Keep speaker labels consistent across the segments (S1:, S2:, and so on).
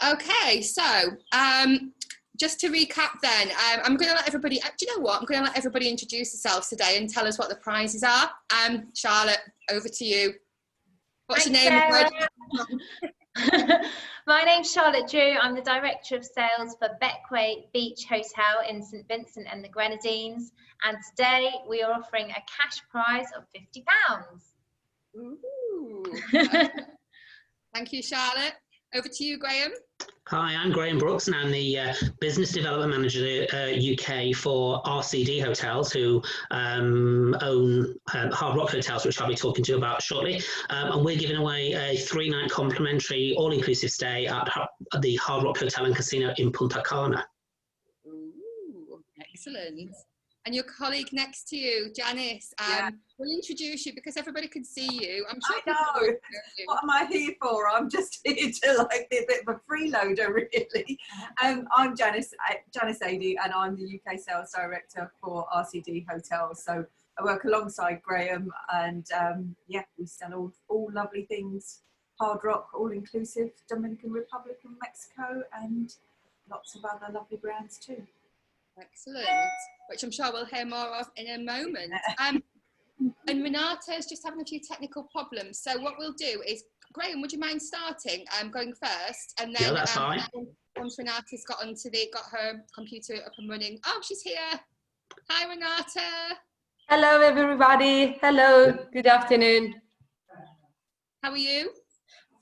S1: Okay, so just to recap then, I'm going to let everybody, do you know what? I'm going to let everybody introduce themselves today and tell us what the prizes are. Charlotte, over to you. What's your name?
S2: My name's Charlotte Drew. I'm the Director of Sales for Bequia Beach Hotel in St Vincent and the Grenadines. And today we are offering a cash prize of £50.
S1: Ooh. Thank you, Charlotte. Over to you, Graham.
S3: Hi, I'm Graham Brooks, and I'm the Business Development Manager UK for RCD Hotels, who own Hard Rock Hotels, which I'll be talking to you about shortly. And we're giving away a 3-night complimentary all-inclusive stay at the Hard Rock Hotel and Casino in Punta Cana.
S1: Ooh, excellent. And your colleague next to you, Janice, we'll introduce you because everybody can see you. I'm sure
S4: I know. What am I here for? I'm just here to be a bit of a freeloader, really. I'm Janice Adey, and I'm the UK Sales Director for RCD Hotels. So I work alongside Graham, and we sell all lovely things, Hard Rock, all-inclusive, Dominican Republic and Mexico, and lots of other lovely brands too.
S1: Excellent, which I'm sure we'll hear more of in a moment. And Renata's just having a few technical problems. So what we'll do is, Graham, would you mind starting? Going first, and then
S3: that's fine.
S1: Once Renata's got her computer up and running. Oh, she's here. Hi, Renata.
S5: Hello, everybody. Hello. Good afternoon.
S1: How are you?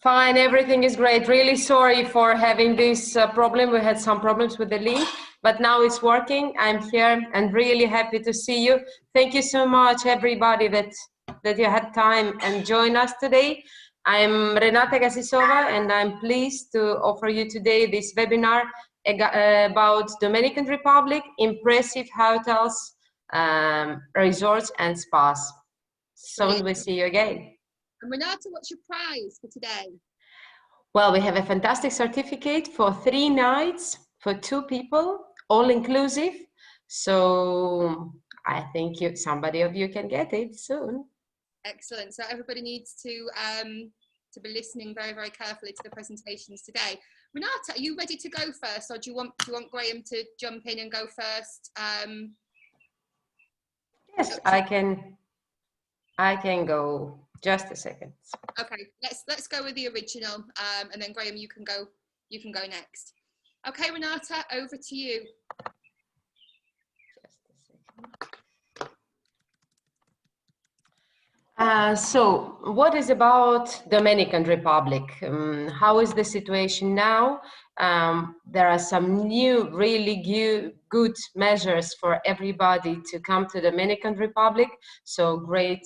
S5: Fine. Everything is great. Really sorry for having this problem. We had some problems with the link, but now it's working. I'm here and really happy to see you. Thank you so much, everybody, that you had time and join us today. I'm Renata Gasisova, and I'm pleased to offer you today this webinar about Dominican Republic, impressive hotels, resorts and spas. Soon we'll see you again.
S1: And Renata, what's your prize for today?
S5: Well, we have a fantastic certificate for 3 nights for 2 people, all inclusive. So I think somebody of you can get it soon.
S1: Excellent. So everybody needs to be listening very, very carefully to the presentations today. Renata, are you ready to go first, or do you want Graham to jump in and go first?
S5: Yes, I can go. Just a second.
S1: Okay, let's go with the original, and then Graham, you can go next. Okay, Renata, over to you.
S5: Just a second. So, what is about Dominican Republic? How is the situation now? There are some new, really good measures for everybody to come to Dominican Republic. So great.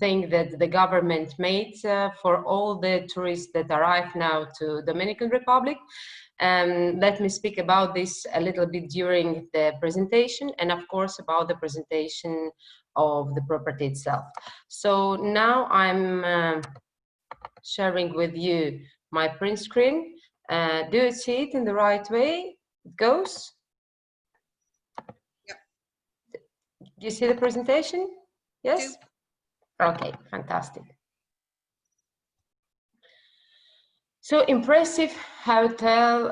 S5: Thing that the government made for all the tourists that arrive now to Dominican Republic. Let me speak about this a little bit during the presentation, and of course about the presentation of the property itself. So now I'm sharing with you my print screen. Do you see it in the right way? It goes?
S1: Yep.
S5: Do you see the presentation? Yes? Okay, fantastic. So impressive hotel,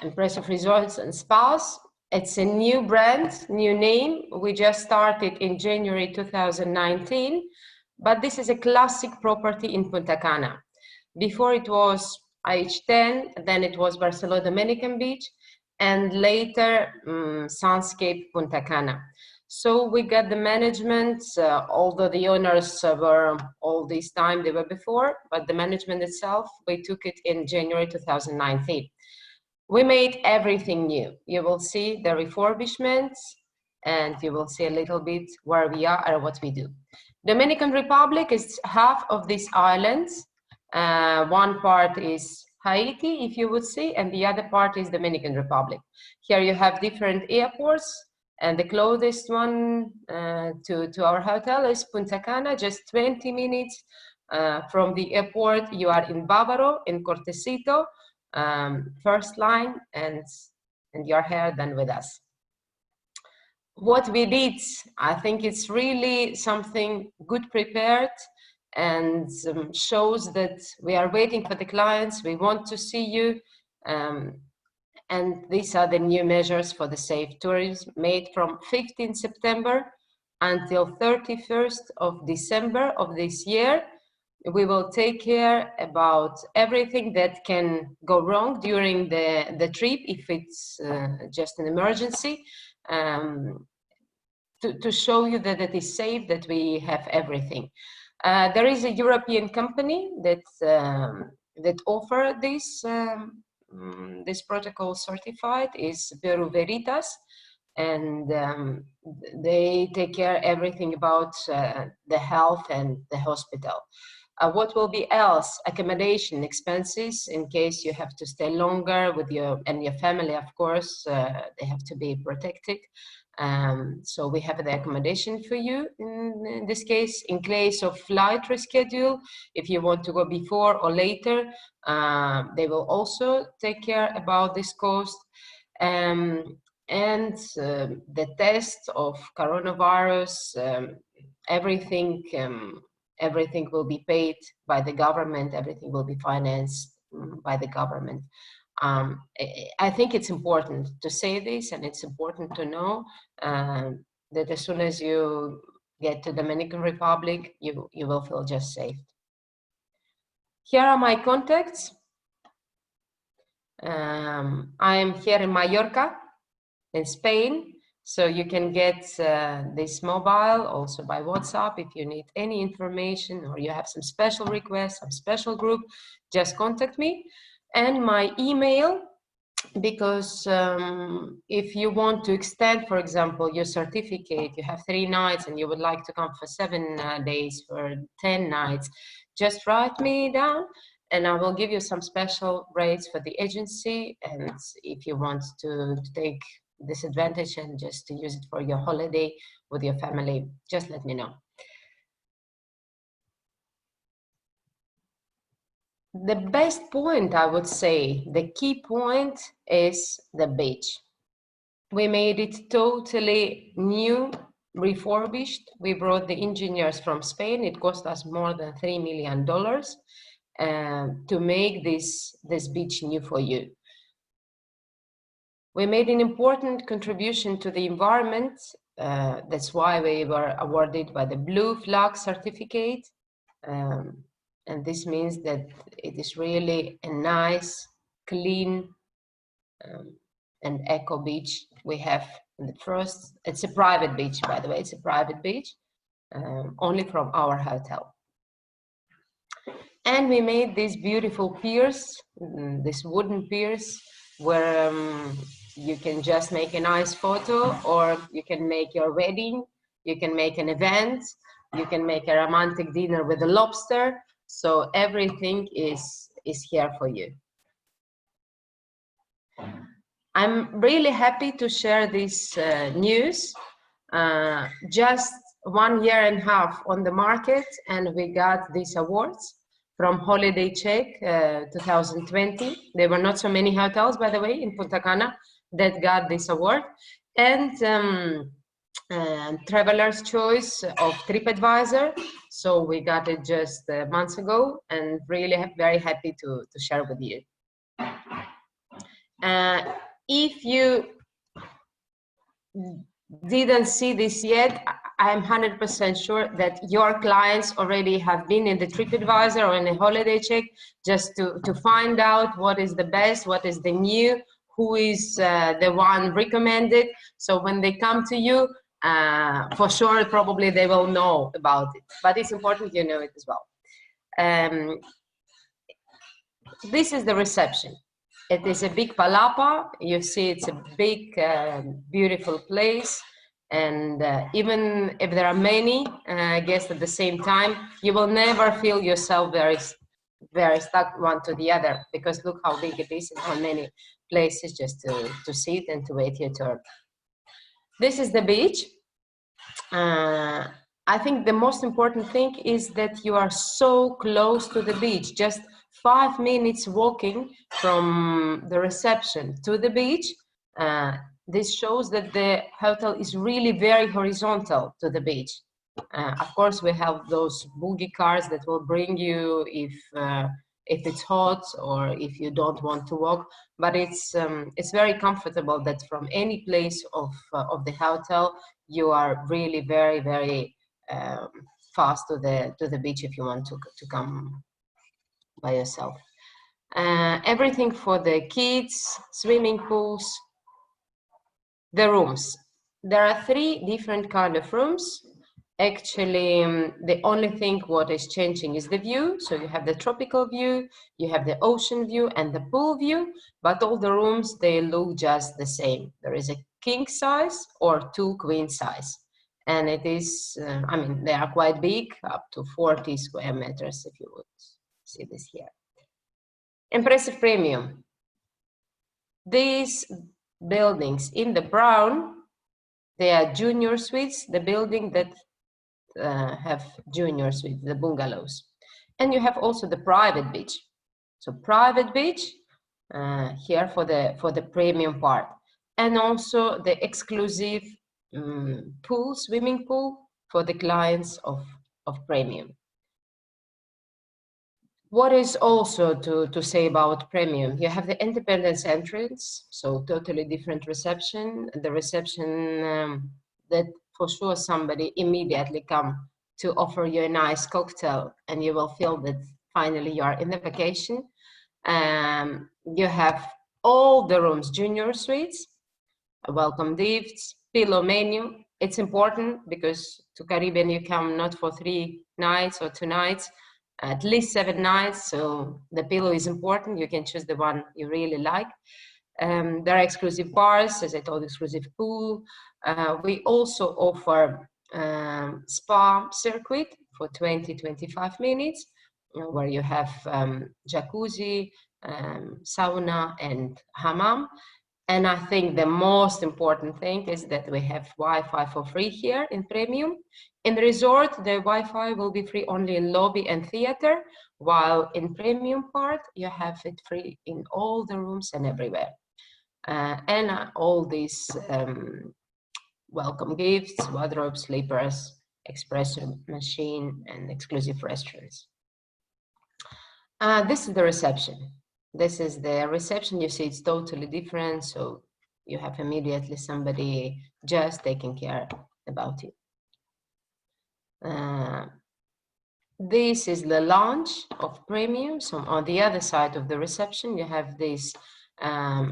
S5: impressive resorts and spas. It's a new brand, new name. We just started in January 2019, but this is a classic property in Punta Cana. Before it was IH10, then it was Barcelona Dominican Beach, and later Sunscape Punta Cana. So we got the management, although the owners were all this time they were before, but the management itself, we took it in January 2019. We made everything new. You will see the refurbishments, and you will see a little bit where we are and what we do. Dominican Republic is half of these islands. One part is Haiti, if you would see, and the other part is Dominican Republic. Here you have different airports. And the closest one to our hotel is Punta Cana, just 20 minutes from the airport. You are in Bávaro, in Cortecito, first line, and you're here then with us. What we did, I think it's really something good prepared and shows that we are waiting for the clients, we want to see you. And these are the new measures for the safe tourism made from 15 September until 31st of December of this year. We will take care about everything that can go wrong during the trip if it's just an emergency, to show you that it is safe, that we have everything. There is a European company that offer this this protocol certified, is Bureau Veritas, and they take care everything about the health and the hospital. What will be else? Accommodation expenses in case you have to stay longer with your family, of course, they have to be protected. So we have the accommodation for you in this case. In case of flight reschedule, if you want to go before or later, they will also take care about this cost. And the test of coronavirus, everything will be paid by the government, everything will be financed by the government. I think it's important to say this, and it's important to know that as soon as you get to Dominican Republic, you will feel just safe. Here are my contacts. I am here in Mallorca, in Spain, so you can get this mobile also by WhatsApp if you need any information or you have some special requests, some special group, just contact me. And my email, because if you want to extend, for example, your certificate, you have 3 nights and you would like to come for 7 days, for 10 nights, just write me down and I will give you some special rates for the agency. And if you want to take this advantage and just to use it for your holiday with your family, just let me know. The best point, I would say, the key point is the beach. We made it totally new, refurbished. We brought the engineers from Spain. It cost us more than $3 million to make this beach new for you. We made an important contribution to the environment. That's why we were awarded by the Blue Flag certificate. And this means that it is really a nice, clean, and eco beach we have in the first. It's a private beach, by the way. It's a private beach, only from our hotel. And we made these beautiful piers, these wooden piers, where you can just make a nice photo, or you can make your wedding, you can make an event, you can make a romantic dinner with a lobster. So everything is here for you. I'm really happy to share this news. Just 1.5 years on the market, and we got these awards from Holiday Check 2020. There were not so many hotels, by the way, in Punta Cana that got this award. And Traveler's Choice of TripAdvisor. So we got it just months ago, and really very happy to share with you. If you didn't see this yet, I'm 100% sure that your clients already have been in the TripAdvisor or in a Holiday Check just to find out what is the best, what is the new, who is the one recommended. So when they come to you, for sure, probably they will know about it, but it's important you know it as well. This is the reception. It is a big palapa. You see, it's a big, beautiful place. And even if there are many guests at the same time, you will never feel yourself very stuck one to the other, because look how big it is and how many places just to sit and to wait your turn. This is the beach. I think the most important thing is that you are so close to the beach, just 5 minutes walking from the reception to the beach. This shows that the hotel is really very horizontal to the beach. Of course, we have those boogie cars that will bring you if it's hot or if you don't want to walk. But it's very comfortable that from any place of the hotel you are really very fast to the beach if you want to come by yourself. Everything for the kids, swimming pools, the rooms. There are 3 different kind of rooms. Actually, the only thing what is changing is the view. So you have the tropical view, you have the ocean view and the pool view, but all the rooms, they look just the same. There is a king size or 2 queen size. And it is, I mean, they are quite big, up to 40 square meters, if you would see this here. Impressive premium. These buildings in the brown, they are junior suites, the building that have junior suites, the bungalows. And you have also the private beach. So private beach here for the premium part. And also the exclusive pool, swimming pool for the clients of premium. What is also to say about premium? You have the independence entrance, so totally different reception. The reception that for sure somebody immediately come to offer you a nice cocktail and you will feel that finally you are in the vacation. You have all the rooms, junior suites, welcome gifts, pillow menu. It's important because to Caribbean you come not for 3 nights or 2 nights, at least 7 nights, so the pillow is important. You can choose the one you really like. There are exclusive bars, as I told, exclusive pool. We also offer spa circuit for 20-25 minutes, where you have jacuzzi, sauna and hammam. And I think the most important thing is that we have Wi-Fi for free here in Premium. In the resort, the Wi-Fi will be free only in lobby and theater, while in Premium part, you have it free in all the rooms and everywhere. And all these welcome gifts, wardrobe, slippers, espresso machine, and exclusive restaurants. This is the reception. This is the reception. You see it's totally different. So you have immediately somebody just taking care about you. This is the lounge of Premium. So on the other side of the reception, you have this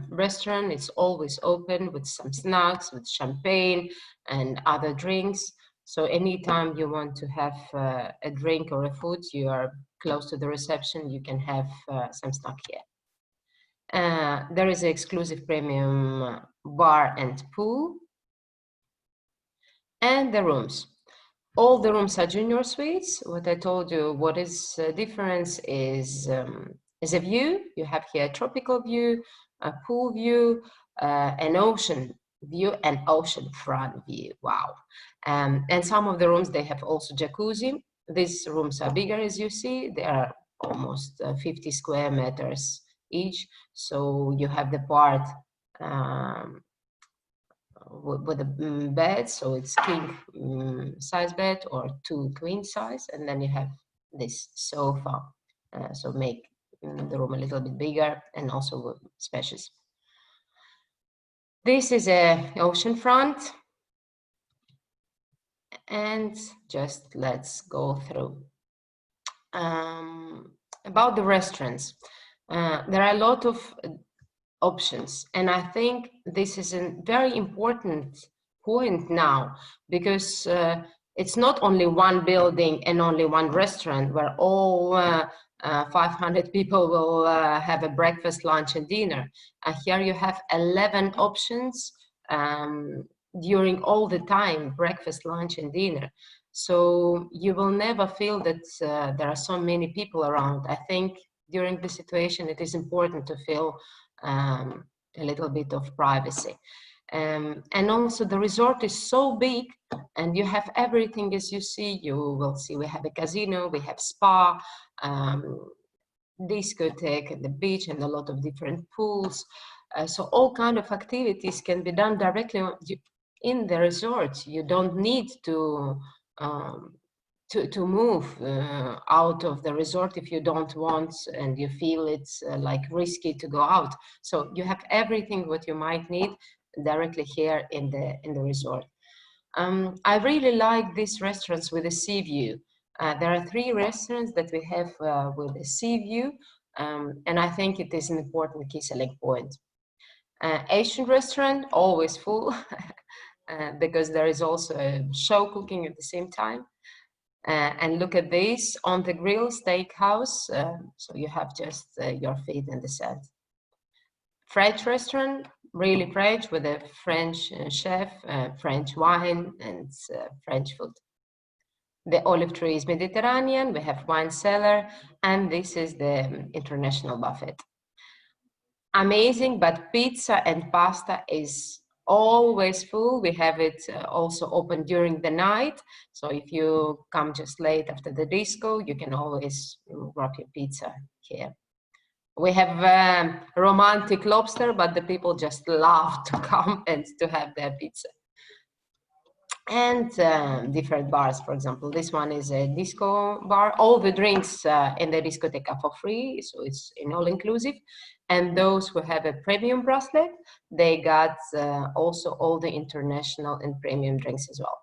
S5: restaurant. It's always open with some snacks, with champagne and other drinks. So anytime you want to have a drink or a food, you are close to the reception, you can have some snack here. There is an exclusive Premium bar and pool. And the rooms. All the rooms are junior suites. What I told you, what is difference is a view. You have here a tropical view, a pool view, an ocean view, and ocean front view. Wow. And some of the rooms, they have also jacuzzi. These rooms are bigger, as you see. They are almost 50 square meters each. So you have the part with a bed, so it's king size bed or 2 queen size, and then you have this sofa, so make the room a little bit bigger and also with spacious. This is a ocean front, and just let's go through. About the restaurants, there are a lot of options, and I think this is a very important point now, because it's not only one building and only one restaurant where all 500 people will have a breakfast, lunch and dinner. Here you have 11 options during all the time, breakfast, lunch and dinner. So you will never feel that there are so many people around. I think during the situation it is important to feel a little bit of privacy. And also the resort is so big and you have everything. As you see, you will see we have a casino, we have spa, discotheque and the beach and a lot of different pools. So all kind of activities can be done directly in the resort. You don't need to to move out of the resort if you don't want and you feel it's like risky to go out. So you have everything what you might need directly here in the resort. I really like these restaurants with a sea view. There are 3 restaurants that we have with a sea view, and I think it is an important key selling point. Asian restaurant, always full, because there is also a show cooking at the same time. And look at this, on the grill steakhouse, so you have just your feet in the sand. French restaurant, really French, with a French chef, French wine, and French food. The olive tree is Mediterranean, we have wine cellar, and this is the international buffet. Amazing, but pizza and pasta is always full. We have it also open during the night. So if you come just late after the disco, you can always grab your pizza here. We have romantic lobster, but the people just love to come and to have their pizza. And different bars, for example, this one is a disco bar. All the drinks in the discotheque are for free, so it's an all-inclusive. And those who have a premium bracelet, they got also all the international and premium drinks as well.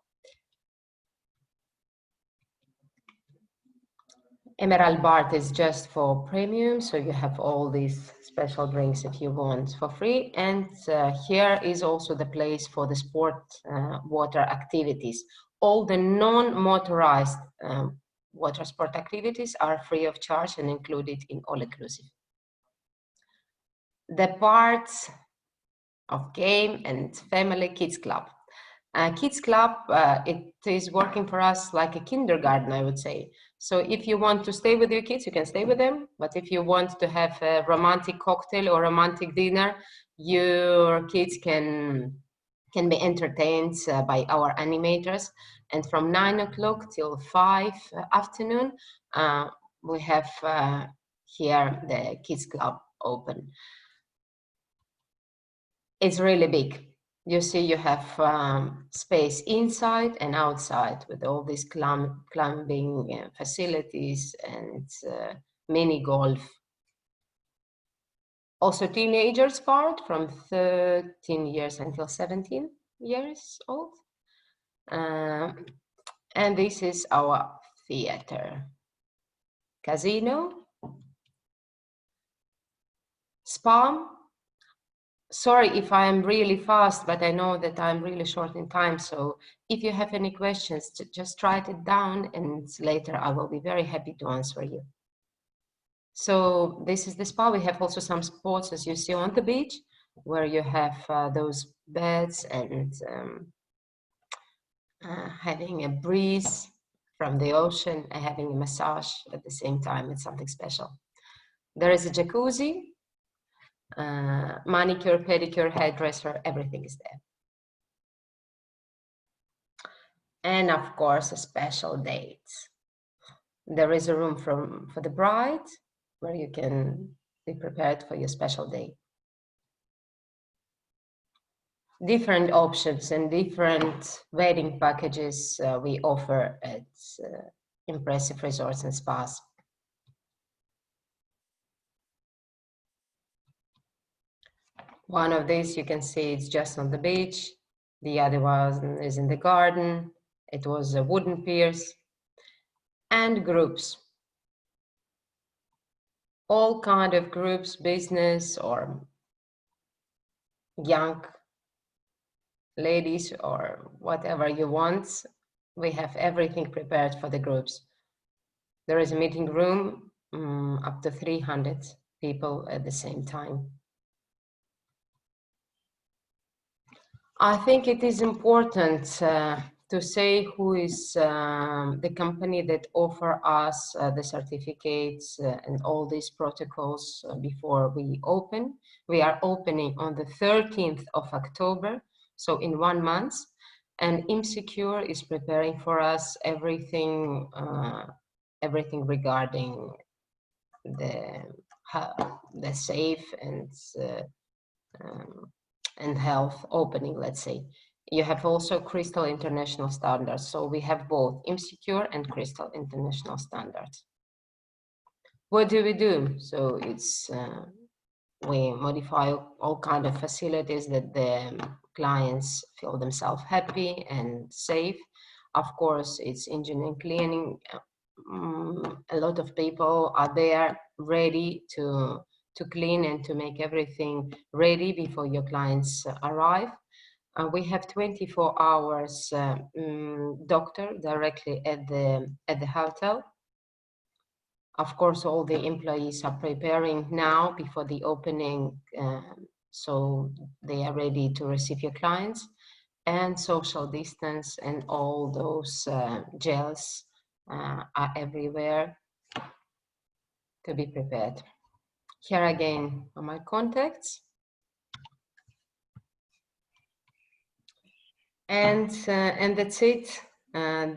S5: Emerald Bar is just for premium, so you have all these special drinks if you want for free. And here is also the place for the sport water activities. All the non-motorized water sport activities are free of charge and included in all-inclusive. The parts of game and family kids club. Kids club, it is working for us like a kindergarten, I would say. So if you want to stay with your kids, you can stay with them. But if you want to have a romantic cocktail or romantic dinner, your kids can be entertained by our animators. And from 9 o'clock till 5 afternoon, we have here the kids club open. It's really big. You see, you have space inside and outside with all these climbing facilities and mini golf. Also teenagers part from 13 years until 17 years old. And this is our theater. Casino. Spa. Sorry if I'm really fast, but I know that I'm really short in time. So if you have any questions, just write it down and later I will be very happy to answer you. So this is the spa. We have also some spots, as you see, on the beach, where you have those beds and having a breeze from the ocean and having a massage at the same time. It's something special. There is a jacuzzi. Manicure, pedicure, hairdresser, everything is there. And of course, a special date. There is a room for the bride where you can be prepared for your special day. Different options and different wedding packages we offer at impressive resorts and spas. One of these you can see it's just on the beach. The other one is in the garden. It was a wooden piers. And groups. All kind of groups, business or young ladies or whatever you want. We have everything prepared for the groups. There is a meeting room up to 300 people at the same time. I think it is important to say who is the company that offer us the certificates and all these protocols before we open. We are opening on the 13th of October, so in 1 month, and ImSecure is preparing for us everything, everything regarding the safe and health opening, let's say. you have also Crystal International Standards. So we have both IMSecure and Crystal International Standards. What do we do? So it's we modify all kind of facilities that the clients feel themselves happy and safe. Of course, it's engine and cleaning. A lot of people are there ready to clean and to make everything ready before your clients arrive. We have 24 hours doctor directly at the hotel. Of course, all the employees are preparing now before the opening, so they are ready to receive your clients, and social distance and all those gels are everywhere to be prepared. Here again are my contacts. And that's it.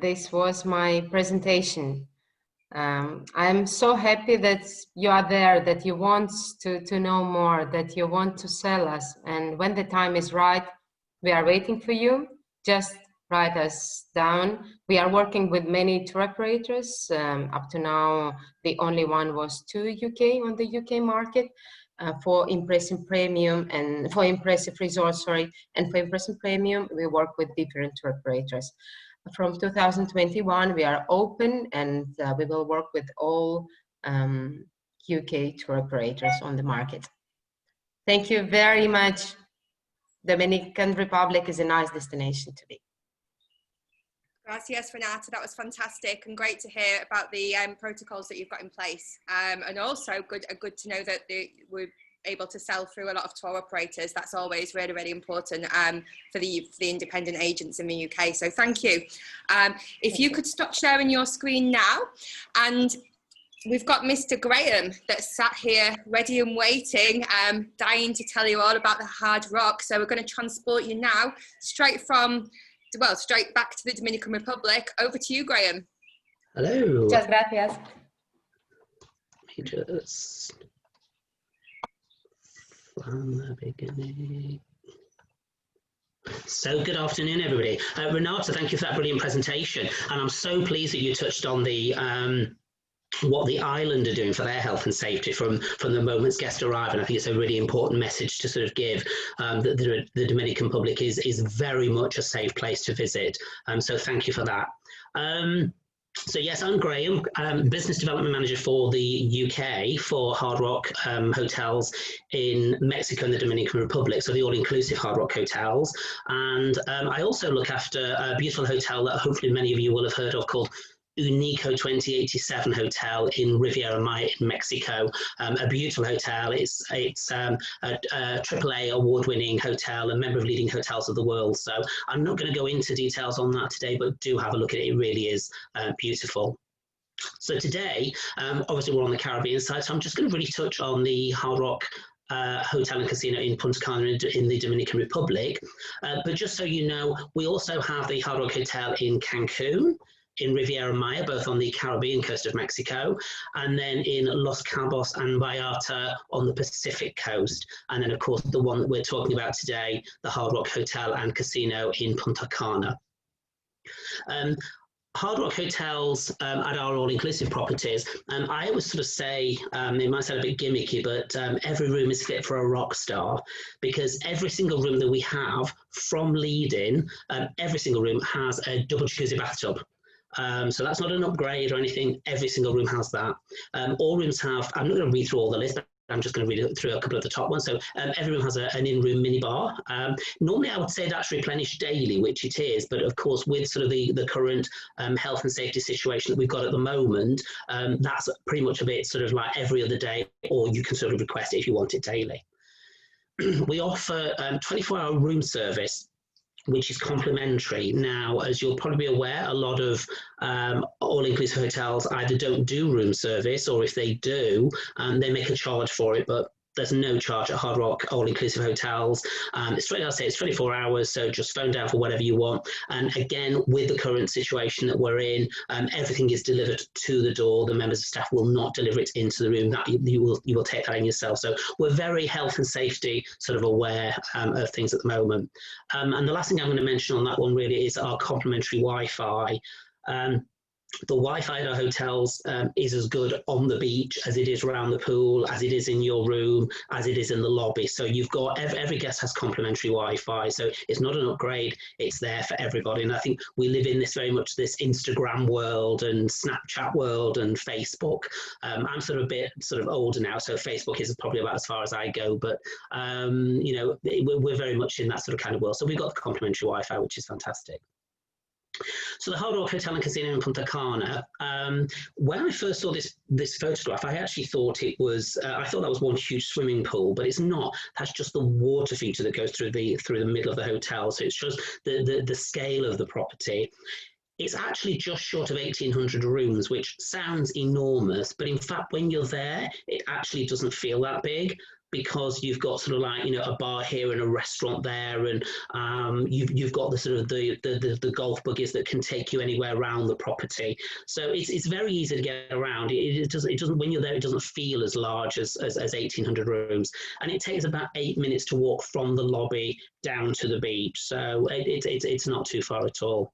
S5: This was my presentation. I'm so happy that you are there, that you want to know more, that you want to sell us. And when the time is right, we are waiting for you. Just write us down. We are working with many tour operators. Up to now, the only one was to UK on the UK market. For Impressive Premium and for Impressive Resort, sorry, and for Impressive Premium, we work with different tour operators. From 2021, we are open and we will work with all UK tour operators on the market. Thank you very much. Dominican Republic is a nice destination to be.
S1: Gracias, Renata. That was fantastic and great to hear about the protocols that you've got in place. And also good to know that we're able to sell through a lot of tour operators. That's always really, really important for the independent agents in the UK. So thank you. If you could stop sharing your screen now, and we've got Mr. Graham that's sat here ready and waiting, dying to tell you all about the Hard Rock. So we're going to transport you now straight back to the Dominican Republic. Over to you, Graham.
S3: Hello.
S5: Muchas gracias.
S3: Let me just from the beginning. So good afternoon, everybody. Renata, thank you for that brilliant presentation. And I'm so pleased that you touched on the what the island are doing for their health and safety from the moment guests arrive. And I think it's a really important message to sort of give, that the Dominican Republic is very much a safe place to visit. So thank you for that. So yes, I'm Graham, Business Development Manager for the UK for Hard Rock hotels in Mexico and the Dominican Republic, so the all-inclusive Hard Rock hotels. And I also look after a beautiful hotel that hopefully many of you will have heard of called Unico 2087 Hotel in Riviera Maya in Mexico. A beautiful hotel. It's a AAA award-winning hotel, a member of leading hotels of the world. So I'm not going to go into details on that today, but do have a look at it. It really is beautiful. So today, obviously we're on the Caribbean side, so I'm just going to really touch on the Hard Rock hotel and casino in Punta Cana in the Dominican Republic. But just so you know, we also have the Hard Rock Hotel in Cancun, in Riviera Maya, both on the Caribbean coast of Mexico, and then in Los Cabos and Vallarta on the Pacific coast. And then, of course, the one that we're talking about today, the Hard Rock Hotel and Casino in Punta Cana. Hard Rock hotels at our all-inclusive properties, I always sort of say, it might sound a bit gimmicky, but every room is fit for a rock star, because every single room that we have from lead-in, every single room has a double jacuzzi bathtub. So that's not an upgrade or anything. Every single room has that. All rooms have, I'm not going to read through all the list, but I'm just going to read through a couple of the top ones. So every room has an in-room minibar. Normally I would say that's replenished daily, which it is, but of course with sort of the current health and safety situation that we've got at the moment, that's pretty much a bit sort of like every other day, or you can sort of request it if you want it daily. We offer 24-hour room service, which is complimentary. Now, as you'll probably be aware, a lot of all-inclusive hotels either don't do room service, or if they do, they make a charge for it, but there's no charge at Hard Rock all-inclusive hotels. It's 24 hours, so just phone down for whatever you want. And again, with the current situation that we're in, everything is delivered to the door. The members of staff will not deliver it into the room. That you will take that in yourself. So we're very health and safety sort of aware of things at the moment. And the last thing I'm going to mention on that one really is our complimentary Wi-Fi. The Wi-Fi at our hotels is as good on the beach as it is around the pool, as it is in your room, as it is in the lobby. So you've got, every guest has complimentary Wi-Fi. So it's not an upgrade, it's there for everybody. And I think we live in this very much this Instagram world and Snapchat world and Facebook. I'm sort of a bit older now, so Facebook is probably about as far as I go. But, you know, we're very much in that sort of kind of world. So we've got the complimentary Wi-Fi, which is fantastic. So the Hard Rock Hotel and Casino in Punta Cana, when I first saw this photograph, I actually thought it was, I thought that was one huge swimming pool, but it's not. That's just the water feature that goes through the middle of the hotel. So it shows the scale of the property. It's actually just short of 1,800 rooms, which sounds enormous, but in fact, when you're there, it actually doesn't feel that big, because you've got sort of like, you know, a bar here and a restaurant there, and you've got the sort of the golf buggies that can take you anywhere around the property. So it's very easy to get around. It doesn't when you're there, it doesn't feel as large as 1,800 rooms, and it takes about 8 minutes to walk from the lobby down to the beach. So it's not too far at all.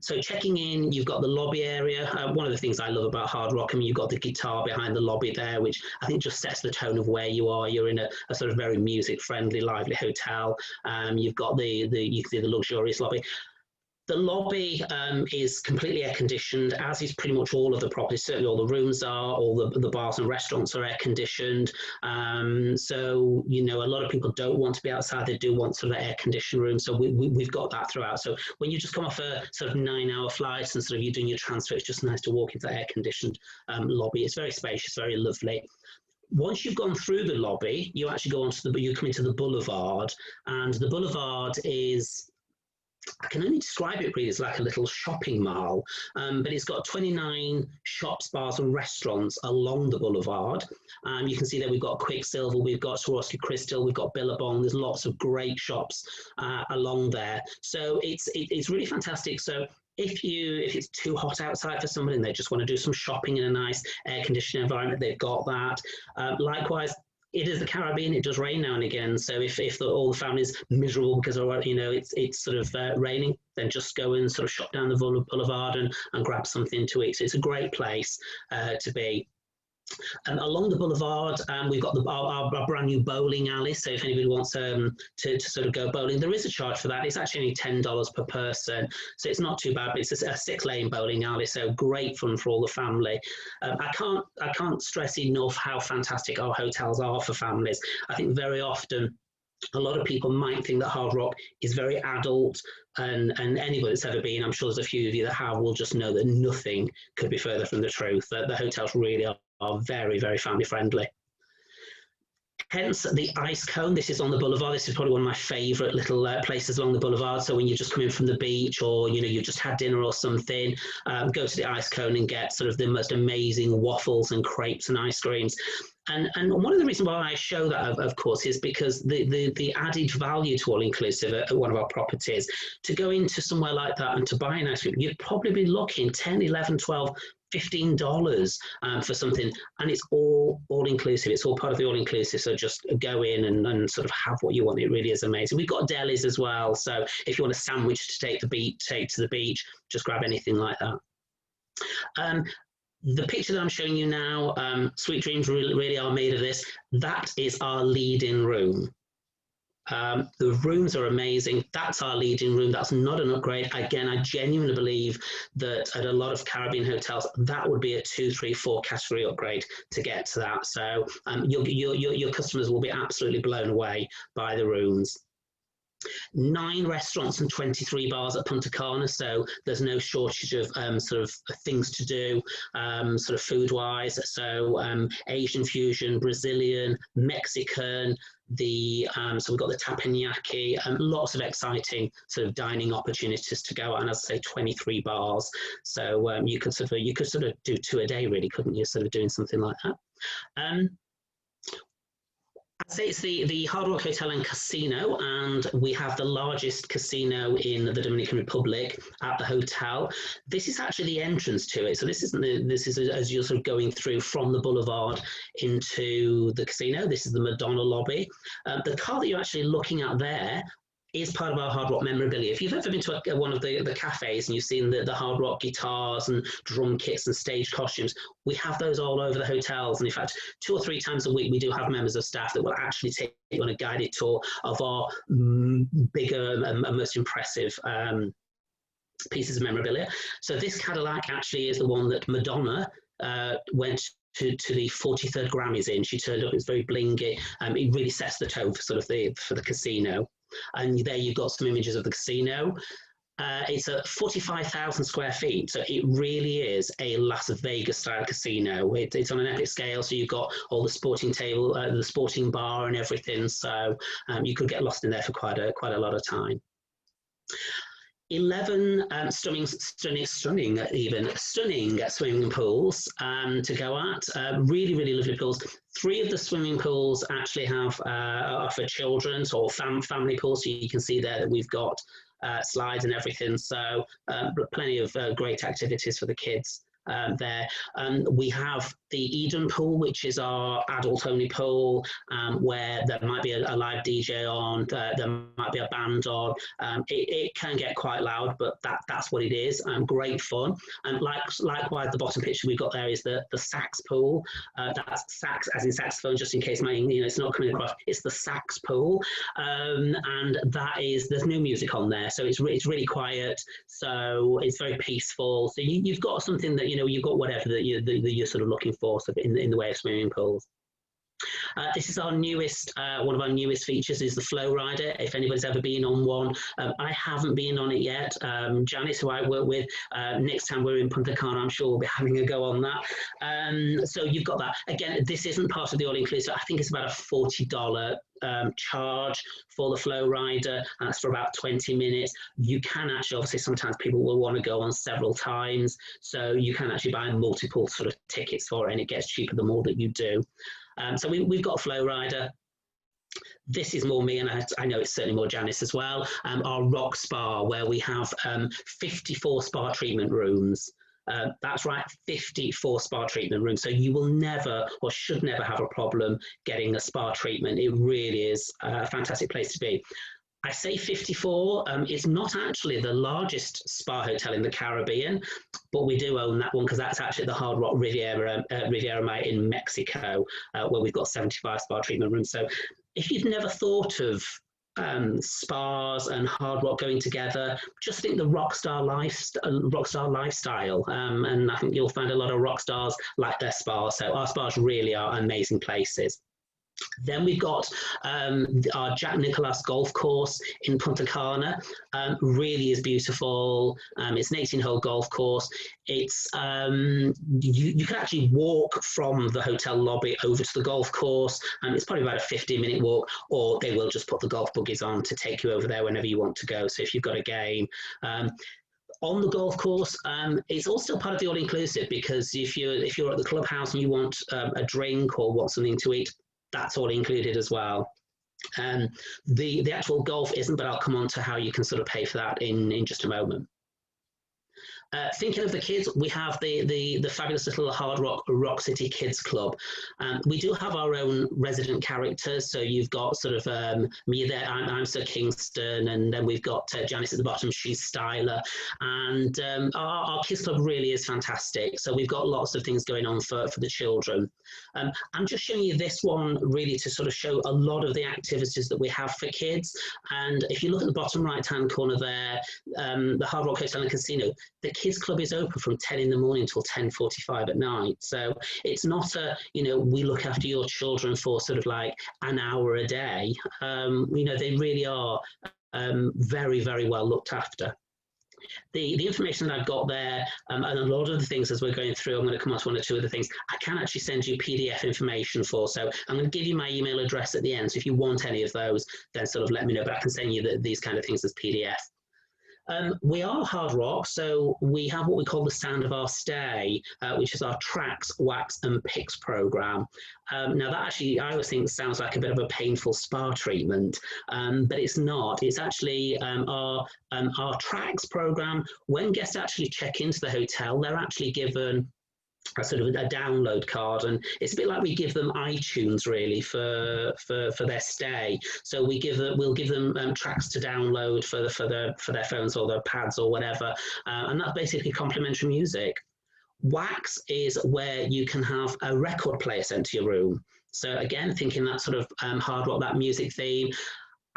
S3: So checking in, you've got the lobby area. One of the things I love about Hard Rock, I mean, you've got the guitar behind the lobby there, which I think just sets the tone of where you are. You're in a sort of very music-friendly, lively hotel. You've got you can see the luxurious lobby. The lobby is completely air conditioned, as is pretty much all of the properties. Certainly all the rooms are, all the bars and restaurants are air conditioned. So, you know, a lot of people don't want to be outside. They do want sort of air conditioned rooms. So we've got that throughout. So when you just come off a sort of 9-hour flight and sort of you're doing your transfer, it's just nice to walk into the air conditioned lobby. It's very spacious, very lovely. Once you've gone through the lobby, you actually go onto you come into the boulevard, and the boulevard is, I can only describe it really as like a little shopping mall, but it's got 29 shops, bars and restaurants along the boulevard. You can see that we've got Quicksilver, we've got Swarovski Crystal, we've got Billabong. There's lots of great shops along there. So it's really fantastic. So if it's too hot outside for somebody and they just want to do some shopping in a nice air-conditioned environment, they've got that. Likewise, it is the Caribbean. It does rain now and again. So if all the family's miserable because, you know, it's sort of raining, then just go and sort of shop down the boulevard and grab something to eat. So it's a great place to be. Along the boulevard, we've got our brand new bowling alley. So if anybody wants to sort of go bowling, there is a charge for that. It's actually only $10 per person, so it's not too bad. But it's a 6-lane bowling alley, so great fun for all the family. I can't stress enough how fantastic our hotels are for families. I think very often a lot of people might think that Hard Rock is very adult, and anybody that's ever been, I'm sure there's a few of you that have, will just know that nothing could be further from the truth. That the hotels really are very, very family friendly. Hence the ice cone. This is on the boulevard. This is probably one of my favourite little places along the boulevard. So when you just come in from the beach, or you know you've just had dinner or something, go to the ice cone and get sort of the most amazing waffles and crepes and ice creams. And one of the reasons why I show that, of course, is because the added value to all-inclusive at one of our properties, to go into somewhere like that and to buy an ice cream, you'd probably be looking $10, $11, $12, $15 for something, and it's all-inclusive. It's all part of the all-inclusive, so just go in and sort of have what you want. It really is amazing. We've got delis as well, so if you want a sandwich to take to the beach, just grab anything like that. The picture that I'm showing you now, Sweet Dreams really are made of this. That is our lead-in room. The rooms are amazing. That's our lead-in room. That's not an upgrade. Again, I genuinely believe that at a lot of Caribbean hotels, that would be a 2, 3, 4 category upgrade to get to that. So your customers will be absolutely blown away by the rooms. 9 restaurants and 23 bars at Punta Cana, so there's no shortage of sort of things to do, sort of food-wise. So Asian fusion, Brazilian, Mexican, so we've got the teppanyaki, lots of exciting sort of dining opportunities to go at, and as I say, 23 bars. So you could sort of do 2 a day, really, couldn't you? Sort of doing something like that. say it's the Hard Rock Hotel and Casino, and we have the largest casino in the Dominican Republic at the hotel. This is actually the entrance to it. So this is as you're sort of going through from the boulevard into the casino. This is the Madonna lobby. The car that you're actually looking at there is part of our Hard Rock memorabilia. If you've ever been to one of the cafes and you've seen the Hard Rock guitars and drum kits and stage costumes, we have those all over the hotels. And in fact, 2 or 3 times a week, we do have members of staff that will actually take you on a guided tour of our bigger and most impressive pieces of memorabilia. So this Cadillac actually is the one that Madonna went to the 43rd Grammys in. She turned up, it's very blingy. It really sets the tone for sort of for the casino. And there you've got some images of the casino. It's a 45,000 square feet, so it really is a Las Vegas style casino. It's on an epic scale, so you've got all the sporting table, the sporting bar and everything, so you could get lost in there for quite a lot of time. 11 stunning swimming pools to go at. Really lovely pools. 3 of the swimming pools actually are for children, or family pools. So you can see there that we've got slides and everything. So plenty of great activities for the kids there. We have the Eden pool, which is our adult-only pool, where there might be a live DJ on, there might be a band on. It can get quite loud, but that's what it is. Great fun. And likewise, the bottom picture we've got there is the sax pool. That's sax as in saxophone, just in case it's not coming across. It's the sax pool, and there's no music on there, so it's really quiet. So it's very peaceful. So you've got something that you've got whatever that you're sort of looking for in the way of swimming pools. This is our newest, one of our newest features is the Flow Rider. If anybody's ever been on one, I haven't been on it yet. Janice, who I work with, next time we're in Punta Cana, I'm sure we'll be having a go on that. So you've got that. Again, this isn't part of the all-inclusive. I think it's about a $40 charge for the Flow Rider, and that's for about 20 minutes. You can actually, obviously, sometimes people will want to go on several times, so you can actually buy multiple sort of tickets for it, and it gets cheaper the more that you do. So we've got a Flow Rider. This is more me, and I know it's certainly more Janice as well. Our Rock Spa, where we have 54 spa treatment rooms. That's right, 54 spa treatment rooms. So you will never or should never have a problem getting a spa treatment. It really is a fantastic place to be. I say 54, it's not actually the largest spa hotel in the Caribbean, but we do own that one because that's actually the Hard Rock Riviera Maya in Mexico, where we've got 75 spa treatment rooms. So if you've never thought of spas and Hard Rock going together, just think the rockstar lifestyle, and I think you'll find a lot of rock stars like their spas. So our spas really are amazing places. Then we've got our Jack Nicklaus golf course in Punta Cana. Really is beautiful. It's an 18-hole golf course. It's you can actually walk from the hotel lobby over to the golf course, and it's probably about a 15-minute walk, or they will just put the golf buggies on to take you over there whenever you want to go. So if you've got a game. On the golf course, it's all still part of the all-inclusive, because if you're at the clubhouse and you want a drink or want something to eat, that's all included as well. The actual golf isn't, but I'll come on to how you can sort of pay for that in just a moment. Thinking of the kids, we have the fabulous little Hard Rock City Kids Club. We do have our own resident characters, so you've got sort of me there, I'm Sir Kingston, and then we've got Janice at the bottom, she's Styler, and our Kids Club really is fantastic. So we've got lots of things going on for the children. I'm just showing you this one really to sort of show a lot of the activities that we have for kids. And if you look at the bottom right-hand corner there, the Hard Rock Hotel and Casino, the Kids Club is open from 10 in the morning till 10:45 at night. So it's not we look after your children for sort of like an hour a day. They really are very, very well looked after. The information that I've got there, and a lot of the things as we're going through, I'm going to come on to 1 or 2 of the things I can actually send you PDF information for. So I'm going to give you my email address at the end. So if you want any of those, then sort of let me know, but I can send you these kind of things as PDF. We are Hard Rock, so we have what we call the Sound of Our Stay, which is our Tracks, Wax and Picks program. Now that actually, I always think sounds like a bit of a painful spa treatment, but it's not. It's actually our Tracks program. When guests actually check into the hotel, they're actually given a sort of a download card, and it's a bit like we give them iTunes really for their stay. So we'll give them tracks to download for their phones or their pads or whatever, and that's basically complimentary music. Wax is where you can have a record player sent to your room. So again, thinking that sort of hard rock, that music theme.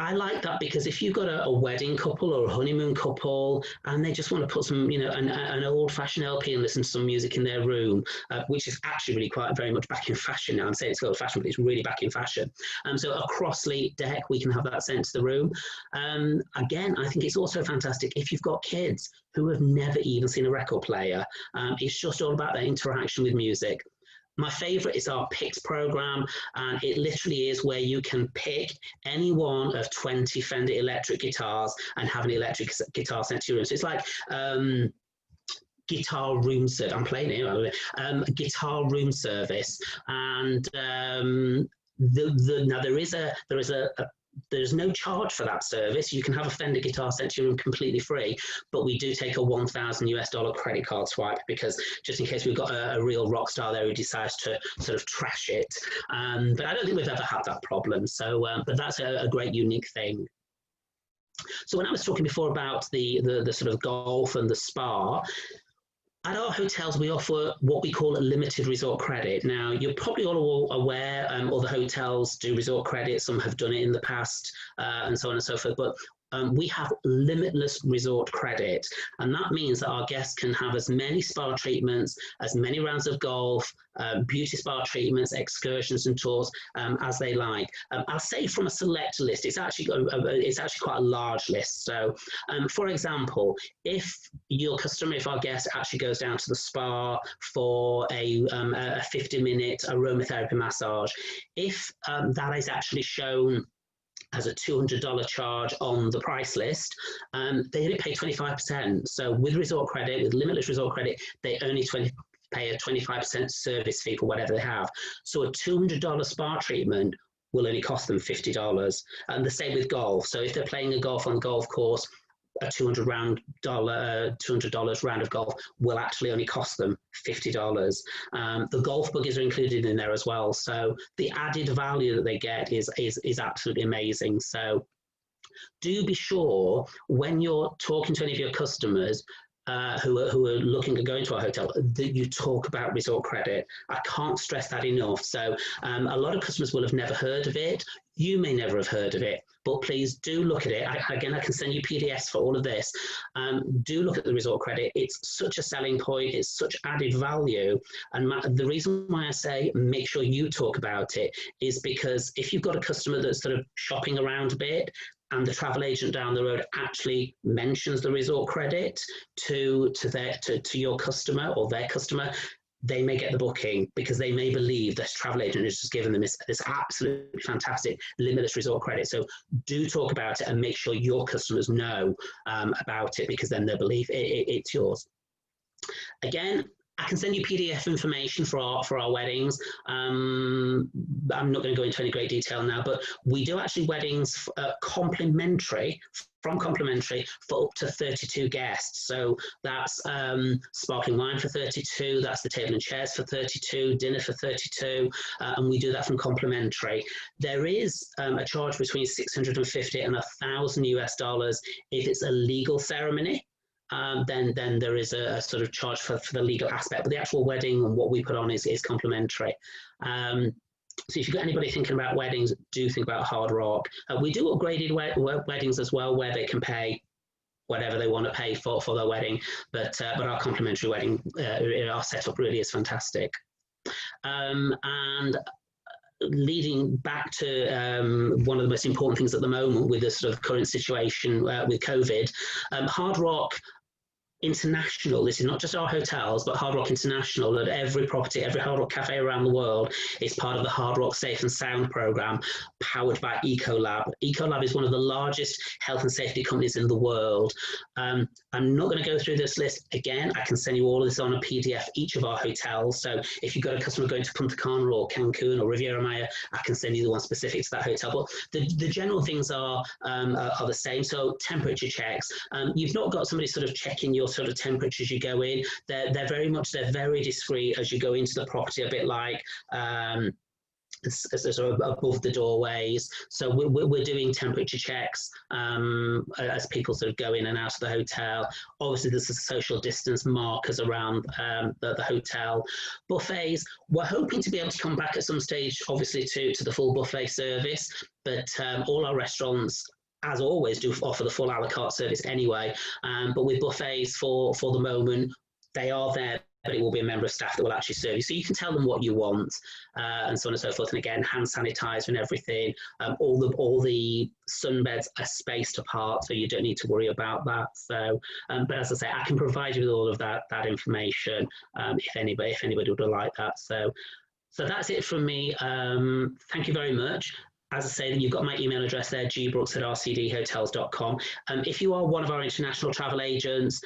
S3: I like that because if you've got a wedding couple or a honeymoon couple and they just want to put some, an old-fashioned LP and listen to some music in their room, which is actually really quite very much back in fashion now. I'm saying it's old-fashioned, but it's really back in fashion. So a cross-lead deck, we can have that sent to the room. Again, I think it's also fantastic if you've got kids who have never even seen a record player. It's just all about their interaction with music. My favorite is our Picks program, and it literally is where you can pick any one of 20 Fender electric guitars and have an electric guitar sent to your room. So it's like guitar room service. I'm playing it. Guitar room service, and now there's no charge for that service. You can have a Fender guitar sent to your room completely free, but we do take a $1,000 credit card swipe because just in case we've got a real rock star there who decides to sort of trash it. But I don't think we've ever had that problem. So, but that's a great unique thing. So when I was talking before about the sort of golf and the spa, at our hotels, we offer what we call a limited resort credit. Now, you're probably all aware other hotels do resort credit. Some have done it in the past and so on and so forth. But we have limitless resort credit. And that means that our guests can have as many spa treatments, as many rounds of golf, beauty spa treatments, excursions and tours as they like. I'll say from a select list, it's actually quite a large list. So for example, if our guest actually goes down to the spa for a 50-minute aromatherapy massage, if that is actually shown as a $200 charge on the price list, they only pay 25%. So with resort credit, with limitless resort credit, they only pay a 25% service fee for whatever they have. So a $200 spa treatment will only cost them $50. And the same with golf. So if they're playing a golf on the golf course, a $200 round of golf will actually only cost them $50. The golf buggies are included in there as well. So the added value that they get is absolutely amazing. So do be sure when you're talking to any of your customers who are looking at going to our hotel, that you talk about resort credit. I can't stress that enough. So a lot of customers will have never heard of it. You may never have heard of it, but please do look at it. Again, I can send you PDFs for all of this. Do look at the resort credit. It's such a selling point. It's such added value. And the reason why I say make sure you talk about it is because if you've got a customer that's sort of shopping around a bit, and the travel agent down the road actually mentions the resort credit to your customer or their customer, they may get the booking because they may believe this travel agent has just given them this absolutely fantastic limitless resort credit. So do talk about it and make sure your customers know about it, because then they'll believe it's yours. Again, I can send you PDF information for our weddings. I'm not going to go into any great detail now, but we do actually weddings complimentary for up to 32 guests. So that's sparkling wine for 32, that's the table and chairs for 32, dinner for 32, and we do that from complimentary. There is a charge between $650 and $1,000 if it's a legal ceremony. Then there is a sort of charge for the legal aspect, but the actual wedding and what we put on is complimentary. So if you've got anybody thinking about weddings, do think about Hard Rock. We do upgraded weddings as well, where they can pay whatever they want to pay for their wedding, but our complimentary wedding, our setup really is fantastic. And leading back to one of the most important things at the moment with the sort of current situation with COVID, Hard Rock international. This is not just our hotels, but Hard Rock International, that every property, every Hard Rock cafe around the world is part of the Hard Rock Safe and Sound program powered by Ecolab. Ecolab is one of the largest health and safety companies in the world. I'm not going to go through this list again. I can send you all of this on a PDF, each of our hotels. So if you've got a customer going to Punta Cana or Cancun or Riviera Maya, I can send you the one specific to that hotel. But the general things are the same. So temperature checks. You've not got somebody sort of checking your sort of temperature as you go in. They're very discreet as you go into the property, a bit like as sort of above the doorways. So we're doing temperature checks as people sort of go in and out of the hotel. Obviously, there's a social distance markers around the hotel. Buffets, we're hoping to be able to come back at some stage, obviously, to the full buffet service, but all our restaurants, as always, do offer the full a la carte service anyway. But with buffets for the moment, they are there, but it will be a member of staff that will actually serve you. So you can tell them what you want, and so on and so forth. And again, hand sanitizer and everything. All the sunbeds are spaced apart, so you don't need to worry about that. So, but as I say, I can provide you with all of that information if anybody would like that. So that's it from me. Thank you very much. As I say, you've got my email address there, gbrooks@rcdhotels.com. If you are one of our international travel agents,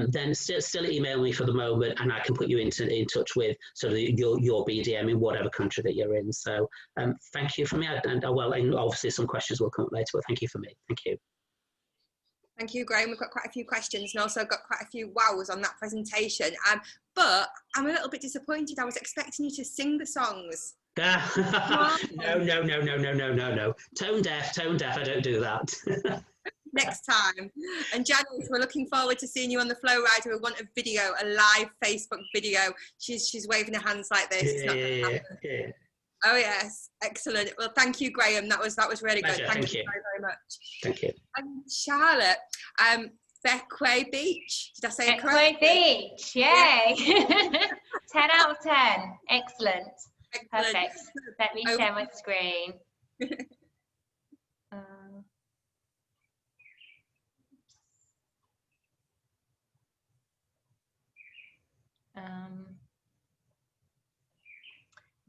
S3: then still email me for the moment, and I can put you in touch with sort of your BDM in whatever country that you're in. So thank you for me. And obviously some questions will come up later, but thank you for me. Thank you.
S1: Thank you, Graham. We've got quite a few questions and also got quite a few wows on that presentation. But I'm a little bit disappointed. I was expecting you to sing the songs.
S3: No. Tone deaf, I don't do that.
S1: Next time. And Janice, we're looking forward to seeing you on the Flow Rider. We want a video, a live Facebook video. She's waving her hands like this. It's not gonna happen. Yeah. Oh yes, excellent. Well, thank you, Graham. That was really good. Thank you very, very much.
S3: Thank you.
S1: And Charlotte, Bequia Beach. Did I say it
S2: Bequia
S1: correctly?
S2: Beach, yay! 10 out of 10. Excellent. Perfect. Let me share my screen.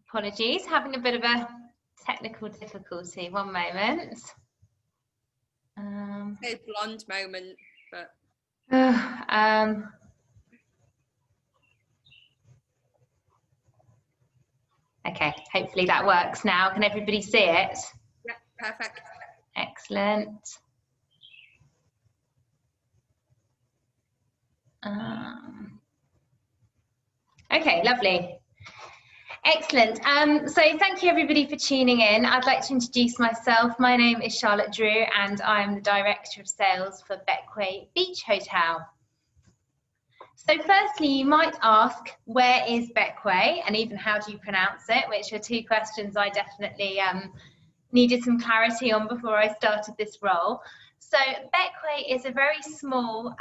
S2: Apologies, having a bit of a technical difficulty. One moment.
S1: A blonde moment, but.
S2: Okay, hopefully that works now. Can everybody see it?
S1: Yeah, perfect.
S2: Excellent. Okay, lovely. Excellent. So thank you everybody for tuning in. I'd like to introduce myself. My name is Charlotte Drew and I'm the Director of Sales for Bequia Beach Hotel. So firstly, you might ask, where is Bequia, and even how do you pronounce it, which are two questions I definitely needed some clarity on before I started this role. So Bequia is a very small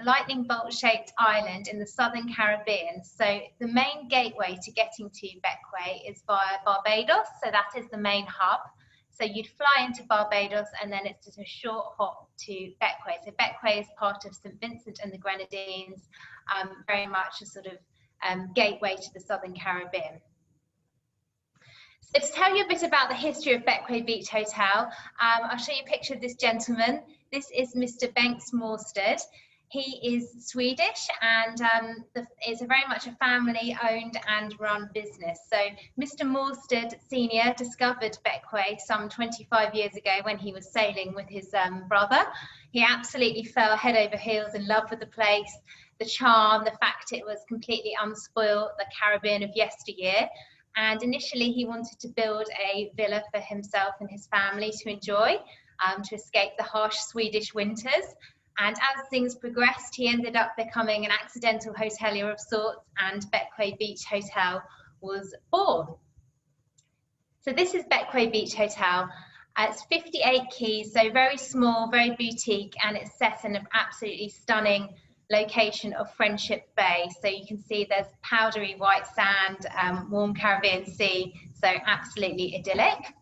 S2: lightning bolt shaped island in the southern Caribbean. So the main gateway to getting to Bequia is via Barbados. So that is the main hub. So you'd fly into Barbados and then it's just a short hop to Bequia. So Bequia is part of St. Vincent and the Grenadines, very much a sort of gateway to the southern Caribbean. So to tell you a bit about the history of Bequia Beach Hotel, I'll show you a picture of this gentleman. This is Mr. Bengt Morsted. He is Swedish and it's very much a family-owned and run business. So Mr. Morsted Senior discovered Bequia some 25 years ago when he was sailing with his brother. He absolutely fell head over heels in love with the place, the charm, the fact it was completely unspoiled, the Caribbean of yesteryear. And initially he wanted to build a villa for himself and his family to enjoy, to escape the harsh Swedish winters. And as things progressed, he ended up becoming an accidental hotelier of sorts, and Bequia Beach Hotel was born. So this is Bequia Beach Hotel. It's 58 keys, so very small, very boutique, and it's set in an absolutely stunning location of Friendship Bay. So you can see there's powdery white sand, warm Caribbean sea, so absolutely idyllic.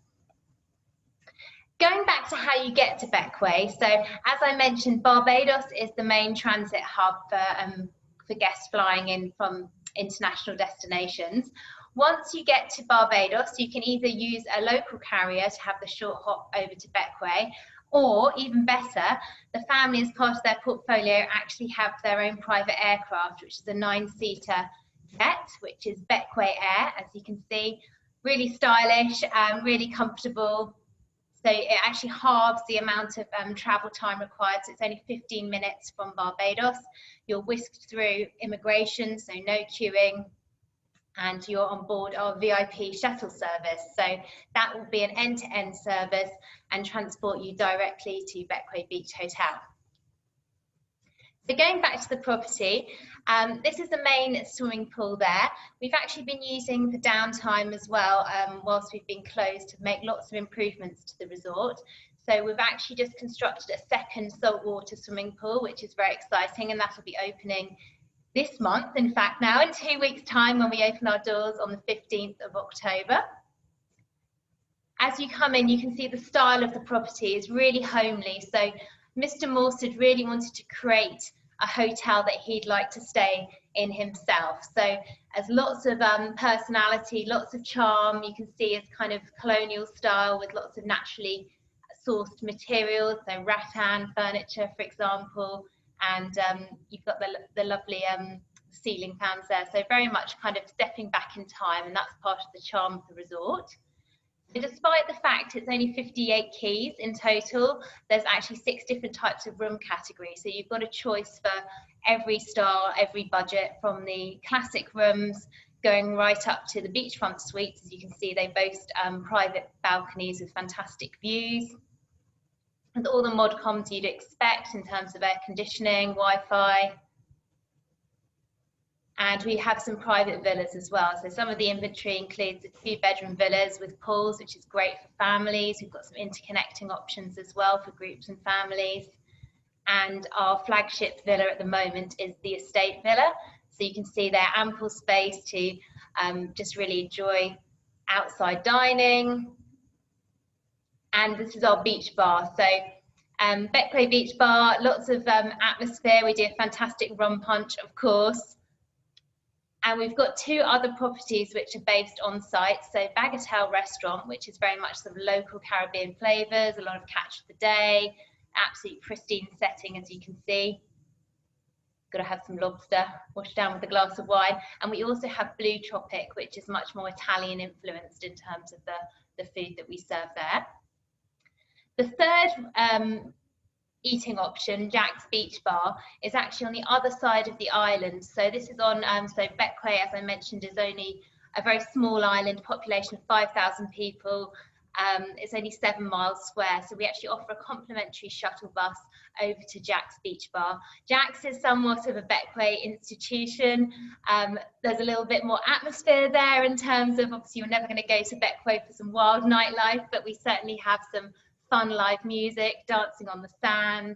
S2: Going back to how you get to Bequia, so as I mentioned, Barbados is the main transit hub for guests flying in from international destinations. Once you get to Barbados, you can either use a local carrier to have the short hop over to Bequia, or even better, the family, as part of their portfolio, actually have their own private aircraft, which is a 9-seater jet, which is Bequia Air, as you can see. Really stylish, really comfortable. So it actually halves the amount of travel time required. So it's only 15 minutes from Barbados. You're whisked through immigration, so no queuing, and you're on board our VIP shuttle service. So that will be an end-to-end service and transport you directly to Bequia Beach Hotel. So going back to the property, this is the main swimming pool there. We've actually been using the downtime as well, whilst we've been closed, to make lots of improvements to the resort. So we've actually just constructed a second saltwater swimming pool, which is very exciting, and that will be opening this month, in fact now in 2 weeks' time, when we open our doors on the 15th of October. As you come in, you can see the style of the property is really homely. So Mr. Morsed really wanted to create a hotel that he'd like to stay in himself. So as lots of personality, lots of charm. You can see it's kind of colonial style with lots of naturally sourced materials, so rattan furniture, for example, and you've got the lovely ceiling fans there. So very much kind of stepping back in time, and that's part of the charm of the resort. So despite the fact it's only 58 keys in total, there's actually 6 different types of room categories. So you've got a choice for every style, every budget, from the classic rooms going right up to the beachfront suites. As you can see, they boast private balconies with fantastic views, with all the mod coms you'd expect in terms of air conditioning, Wi-Fi. And we have some private villas as well. So some of the inventory includes 2-bedroom villas with pools, which is great for families. We've got some interconnecting options as well for groups and families. And our flagship villa at the moment is the estate villa. So you can see there ample space to just really enjoy outside dining. And this is our beach bar. So Bequia Beach Bar, lots of atmosphere. We do a fantastic rum punch, of course. And we've got 2 other properties which are based on site. So Bagatelle Restaurant, which is very much sort of local Caribbean flavours, a lot of catch of the day, absolute pristine setting, as you can see. Got to have some lobster washed down with a glass of wine. And we also have Blue Tropic, which is much more Italian influenced in terms of the food that we serve there. The third eating option, Jack's Beach Bar, is actually on the other side of the island. So this is on, so Bequia, as I mentioned, is only a very small island, population of 5,000 people. It's only 7 miles square. So we actually offer a complimentary shuttle bus over to Jack's Beach Bar. Jack's is somewhat of a Bequia institution. There's a little bit more atmosphere there in terms of, obviously you're never going to go to Bequia for some wild nightlife, but we certainly have some fun live music, dancing on the sand.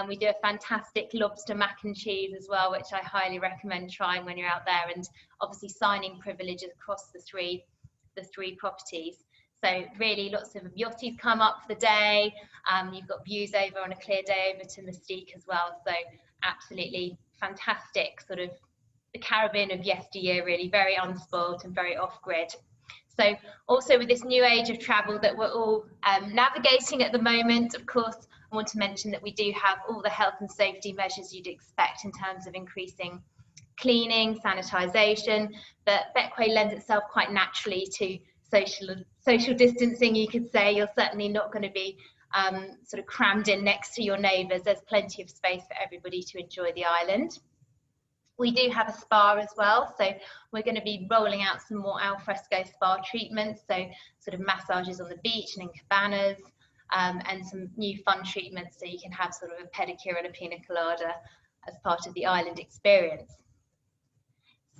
S2: We do a fantastic lobster mac and cheese as well, which I highly recommend trying when you're out there, and obviously signing privileges across the three properties. So really lots of yachties come up for the day. You've got views over on a clear day over to Mystique as well. So absolutely fantastic, sort of the Caribbean of yesteryear, really very unspoiled and very off-grid. So also with this new age of travel that we're all navigating at the moment, of course, I want to mention that we do have all the health and safety measures you'd expect in terms of increasing cleaning, sanitisation, but Bequia lends itself quite naturally to social distancing, you could say. You're certainly not going to be sort of crammed in next to your neighbours. There's plenty of space for everybody to enjoy the island. We do have a spa as well, so we're going to be rolling out some more alfresco spa treatments, so sort of massages on the beach and in cabanas, and some new fun treatments so you can have sort of a pedicure and a pina colada as part of the island experience.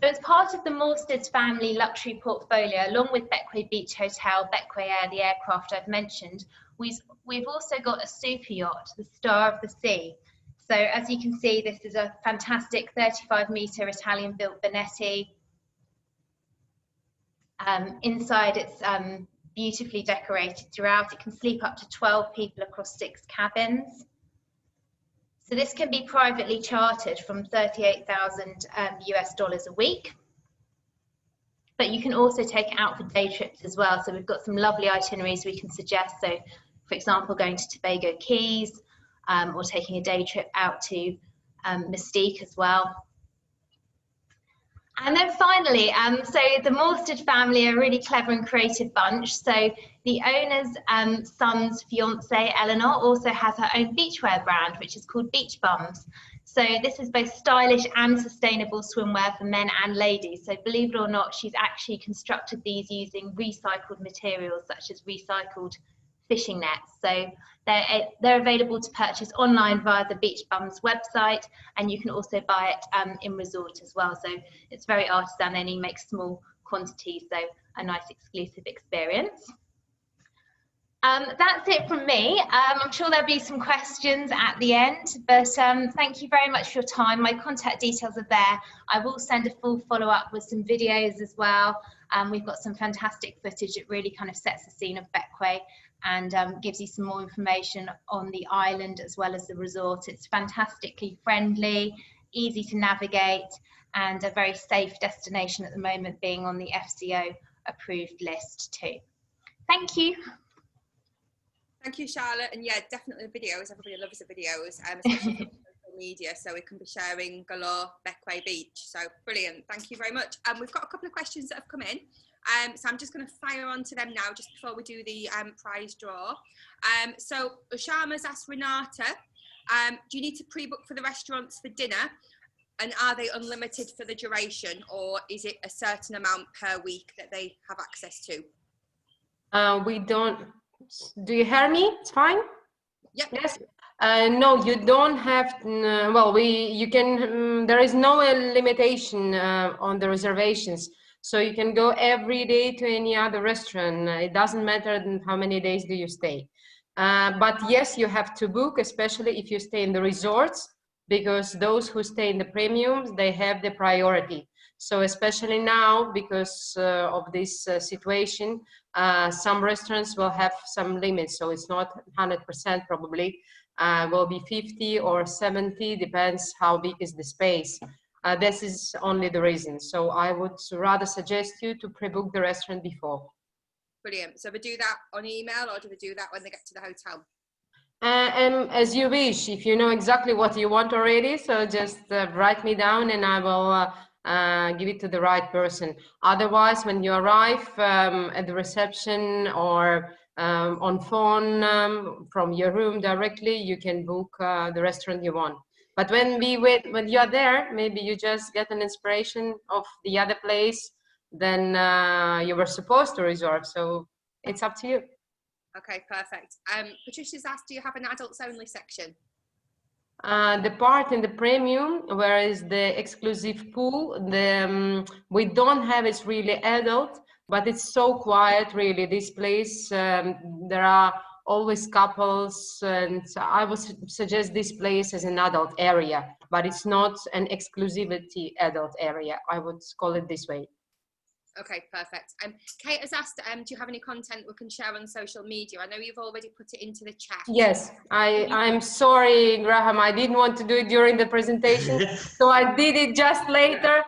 S2: So as part of the Morsted family luxury portfolio, along with Bequia Beach Hotel, Bequia Air, the aircraft I've mentioned, we've also got a super yacht, the Star of the Sea. So as you can see, this is a fantastic 35-metre Italian-built Benetti. Inside it's beautifully decorated throughout. It can sleep up to 12 people across 6 cabins. So this can be privately chartered from $38,000 US a week. But you can also take it out for day trips as well. So we've got some lovely itineraries we can suggest. So, for example, going to Tobago Keys, or taking a day trip out to Mystique as well. And then finally, so the Morsted family are a really clever and creative bunch. So the owner's son's fiance, Eleanor, also has her own beachwear brand, which is called Beach Bums. So this is both stylish and sustainable swimwear for men and ladies. So believe it or not, she's actually constructed these using recycled materials, such as recycled fishing nets. So they're available to purchase online via the Beach Bums website, and you can also buy it in resort as well. So it's very artisan, and he makes small quantities, so a nice exclusive experience. That's it from me. I'm sure there'll be some questions at the end, but thank you very much for your time. My contact details are there. I will send a full follow-up with some videos as well. We've got some fantastic footage. It really kind of sets the scene of Bequia and gives you some more information on the island as well as the resort. It's fantastically friendly, easy to navigate, and a very safe destination at the moment, being on the FCO approved list too. Thank you.
S1: Thank you, Charlotte. And yeah, definitely the videos. Everybody loves the videos, especially from social media. So we can be sharing galore Bequia Beach. So brilliant. Thank you very much. We've got a couple of questions that have come in. So I'm just going to fire on to them now, just before we do the prize draw. So Ushama's asked Renata, do you need to pre-book for the restaurants for dinner? And are they unlimited for the duration, or is it a certain amount per week that they have access to?
S5: We don't. Do you hear me? It's fine?
S1: Yep.
S5: Yes. No, you don't have. Well, you can. There is no limitation on the reservations, so you can go every day to any other restaurant. It doesn't matter how many days do you stay. But yes, you have to book, especially if you stay in the resorts, because those who stay in the premiums, they have the priority. So especially now, because of this situation, some restaurants will have some limits. So it's not 100% probably, will be 50 or 70, depends how big is the space. This is only the reason. So I would rather suggest you to pre-book the restaurant before.
S1: Brilliant. So they do that on email, or do they do that when they get to the hotel?
S5: And as you wish, if you know exactly what you want already, so just write me down and I will give it to the right person. Otherwise, when you arrive at the reception or on phone from your room directly, you can book the restaurant you want. But when you are there, maybe you just get an inspiration of the other place than you were supposed to reserve. So it's up to you.
S1: Okay, perfect. Patricia's asked, do you have an adults only section?
S5: The part in the premium, where is the exclusive pool, we don't have. It's really adult, but it's so quiet, really. This place, there are always couples, and I would suggest this place as an adult area, but it's not an exclusivity adult area. I would call it this way.
S1: Okay, perfect. Kate has asked, do you have any content we can share on social media? I know you've already put it into the chat.
S5: Yes, I'm sorry, Graham. I didn't want to do it during the presentation, so I did it just later.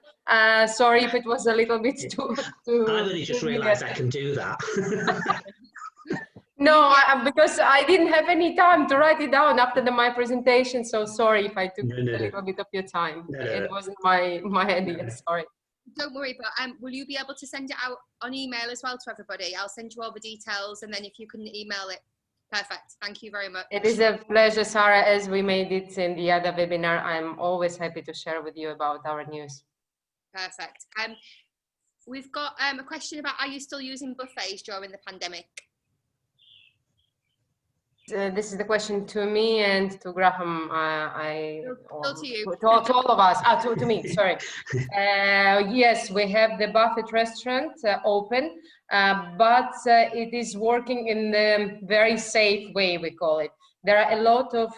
S5: Sorry if it was a little bit too
S3: I've only just realised I can do that.
S5: No, because I didn't have any time to write it down after my presentation. So sorry if I took a little bit of your time. It wasn't my idea. Sorry.
S1: Don't worry, but will you be able to send it out on email as well to everybody? I'll send you all the details, and then if you can email it. Perfect. Thank you very much.
S5: It is a pleasure, Sarah. As we made it in the other webinar, I'm always happy to share with you about our news.
S1: Perfect. We've got a question about, are you still using buffets during the pandemic?
S5: This is the question to me and to Graham.
S1: To you.
S5: To all of us. To me, sorry. Yes, we have the buffet restaurant open, but it is working in the very safe way, we call it. There are a lot of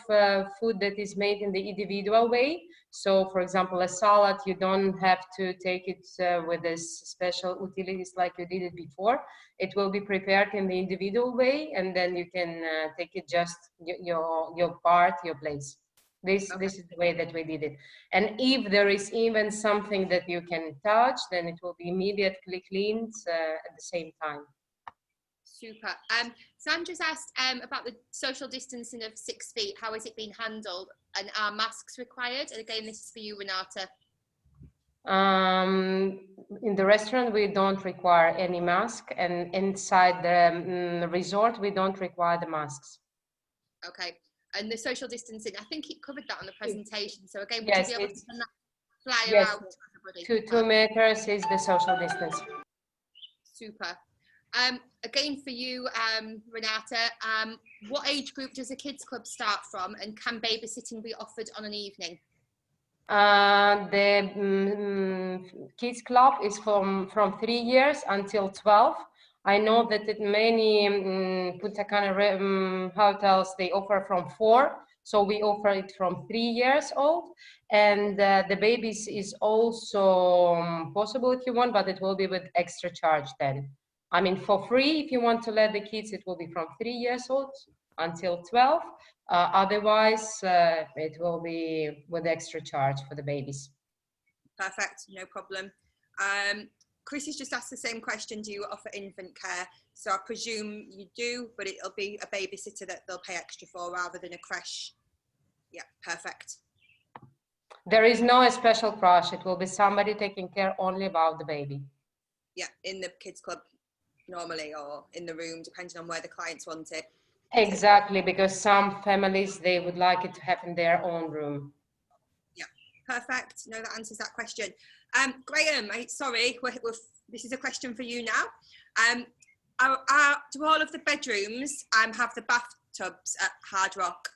S5: food that is made in the individual way. So, for example, a salad, you don't have to take it with this special utilities like you did it before. It will be prepared in the individual way, and then you can take it just your part, your place. This is the way that we did it. And if there is even something that you can touch, then it will be immediately cleaned at the same time.
S1: Super. Sandra's asked about the social distancing of 6 feet. How is it being handled? And are masks required? And again, this is for you, Renata.
S5: In the restaurant, we don't require any mask. And inside the resort, we don't require the masks.
S1: Okay. And the social distancing, I think it covered that on the presentation. So again, would
S5: yes,
S1: you be able to send that flyer out to everybody?
S5: 2 meters is the social distance.
S1: Super. Again, for you, Renata, what age group does a kids club start from, and can babysitting be offered on an evening?
S5: The kids club is from 3 years until 12. I know that at many Punta Cana hotels, they offer from 4. So we offer it from 3 years old. And the babies is also possible if you want, but it will be with extra charge then. I mean, for free, if you want to let the kids, it will be from 3 years old until 12. Otherwise, it will be with extra charge for the babies.
S1: Perfect, no problem. Chris has just asked the same question. Do you offer infant care? So I presume you do, but it'll be a babysitter that they'll pay extra for rather than a creche. Yeah, perfect.
S5: There is no special crush. It will be somebody taking care only about the baby.
S1: Yeah, in the kids club normally, or in the room, depending on where the clients want it.
S5: Exactly, because some families, they would like it to have in their own room.
S1: Yeah, perfect. No, that answers that question. Graham, sorry, this is a question for you now. Do all of the bedrooms have the bathtubs at Hard Rock?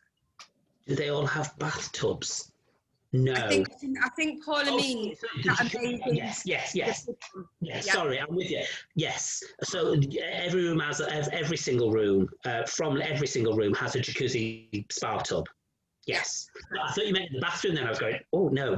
S3: Do they all have bathtubs? No.
S1: I think Paula means
S3: yes. Sorry, I'm with you. Yes. So every room has every single room from every single room has a jacuzzi spa tub. Yes. I thought you meant the bathroom. Then I was going, oh no,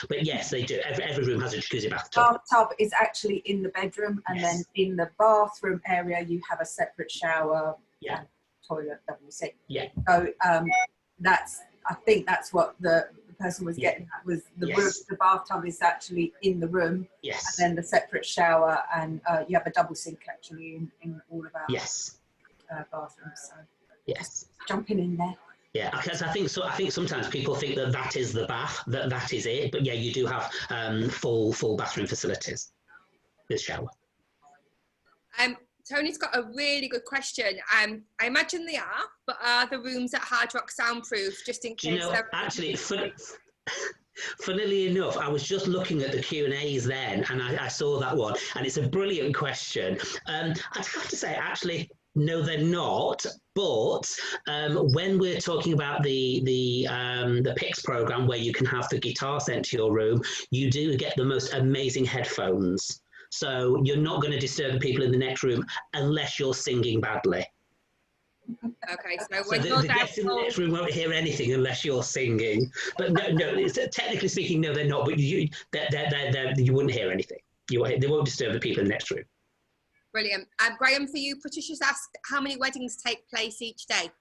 S3: but yes, they do. Every room has a jacuzzi bathtub.
S4: Bathtub is actually in the bedroom, and then in the bathroom area you have a separate shower.
S3: Yeah.
S4: And toilet, WC.
S3: Yeah.
S4: So I think that's what the person was getting at, was the room, the bathtub is actually in the room.
S3: Yes.
S4: And then the separate shower, and you have a double sink actually in all of our bathrooms. So
S3: yes.
S4: Jumping in there.
S3: Yeah, because I think sometimes people think that is the bath, that is it. But yeah, you do have full bathroom facilities with shower.
S1: Tony's got a really good question. I imagine they are, but are the rooms at Hard Rock soundproof, just in case?
S3: Actually, funnily enough, I was just looking at the Q&As then, and I saw that one, and it's a brilliant question. I'd have to say, actually, no, they're not. But when we're talking about the PICS program, where you can have the guitar sent to your room, you do get the most amazing headphones. So you're not going to disturb the people in the next room unless you're singing badly.
S1: Okay, so
S3: when the guests in the next room won't hear anything unless you're singing. But no, technically speaking, no, they're not. But you wouldn't hear anything. They won't disturb the people in the next room.
S1: Brilliant. Graham, for you, Patricia's asked how many weddings take place each day?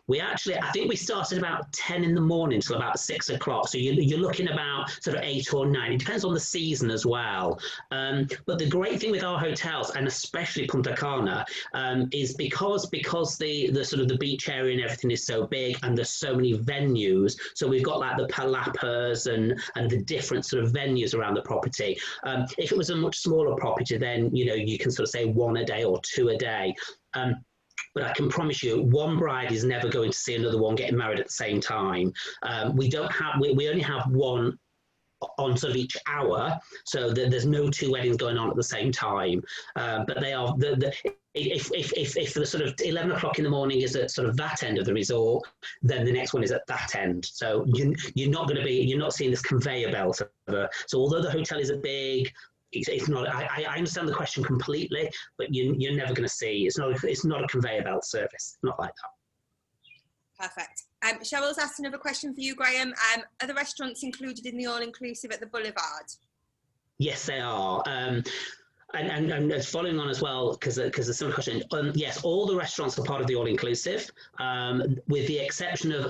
S3: I think we started about 10 in the morning till about 6 o'clock. So you're looking about sort of 8 or 9. It depends on the season as well. But the great thing with our hotels, and especially Punta Cana, is because the sort of the beach area and everything is so big, and there's so many venues. So we've got like the palapas and the different sort of venues around the property. If it was a much smaller property, then you can sort of say 1 a day or 2 a day. But I can promise you, one bride is never going to see another one getting married at the same time. We only have one on sort of each hour, so there's no 2 weddings going on at the same time. But they are if the sort of 11 o'clock in the morning is at sort of that end of the resort, then the next one is at that end. So you're not seeing this conveyor belt. So although the hotel is a big, it's not. I understand the question completely, but you're never going to see. It's not a conveyor belt service. Not like that.
S1: Perfect. Cheryl's asked another question for you, Graham. Are the restaurants included in the all-inclusive at the Boulevard?
S3: Yes, they are. And following on as well, because there's a similar question. Yes, all the restaurants are part of the all-inclusive, with the exception of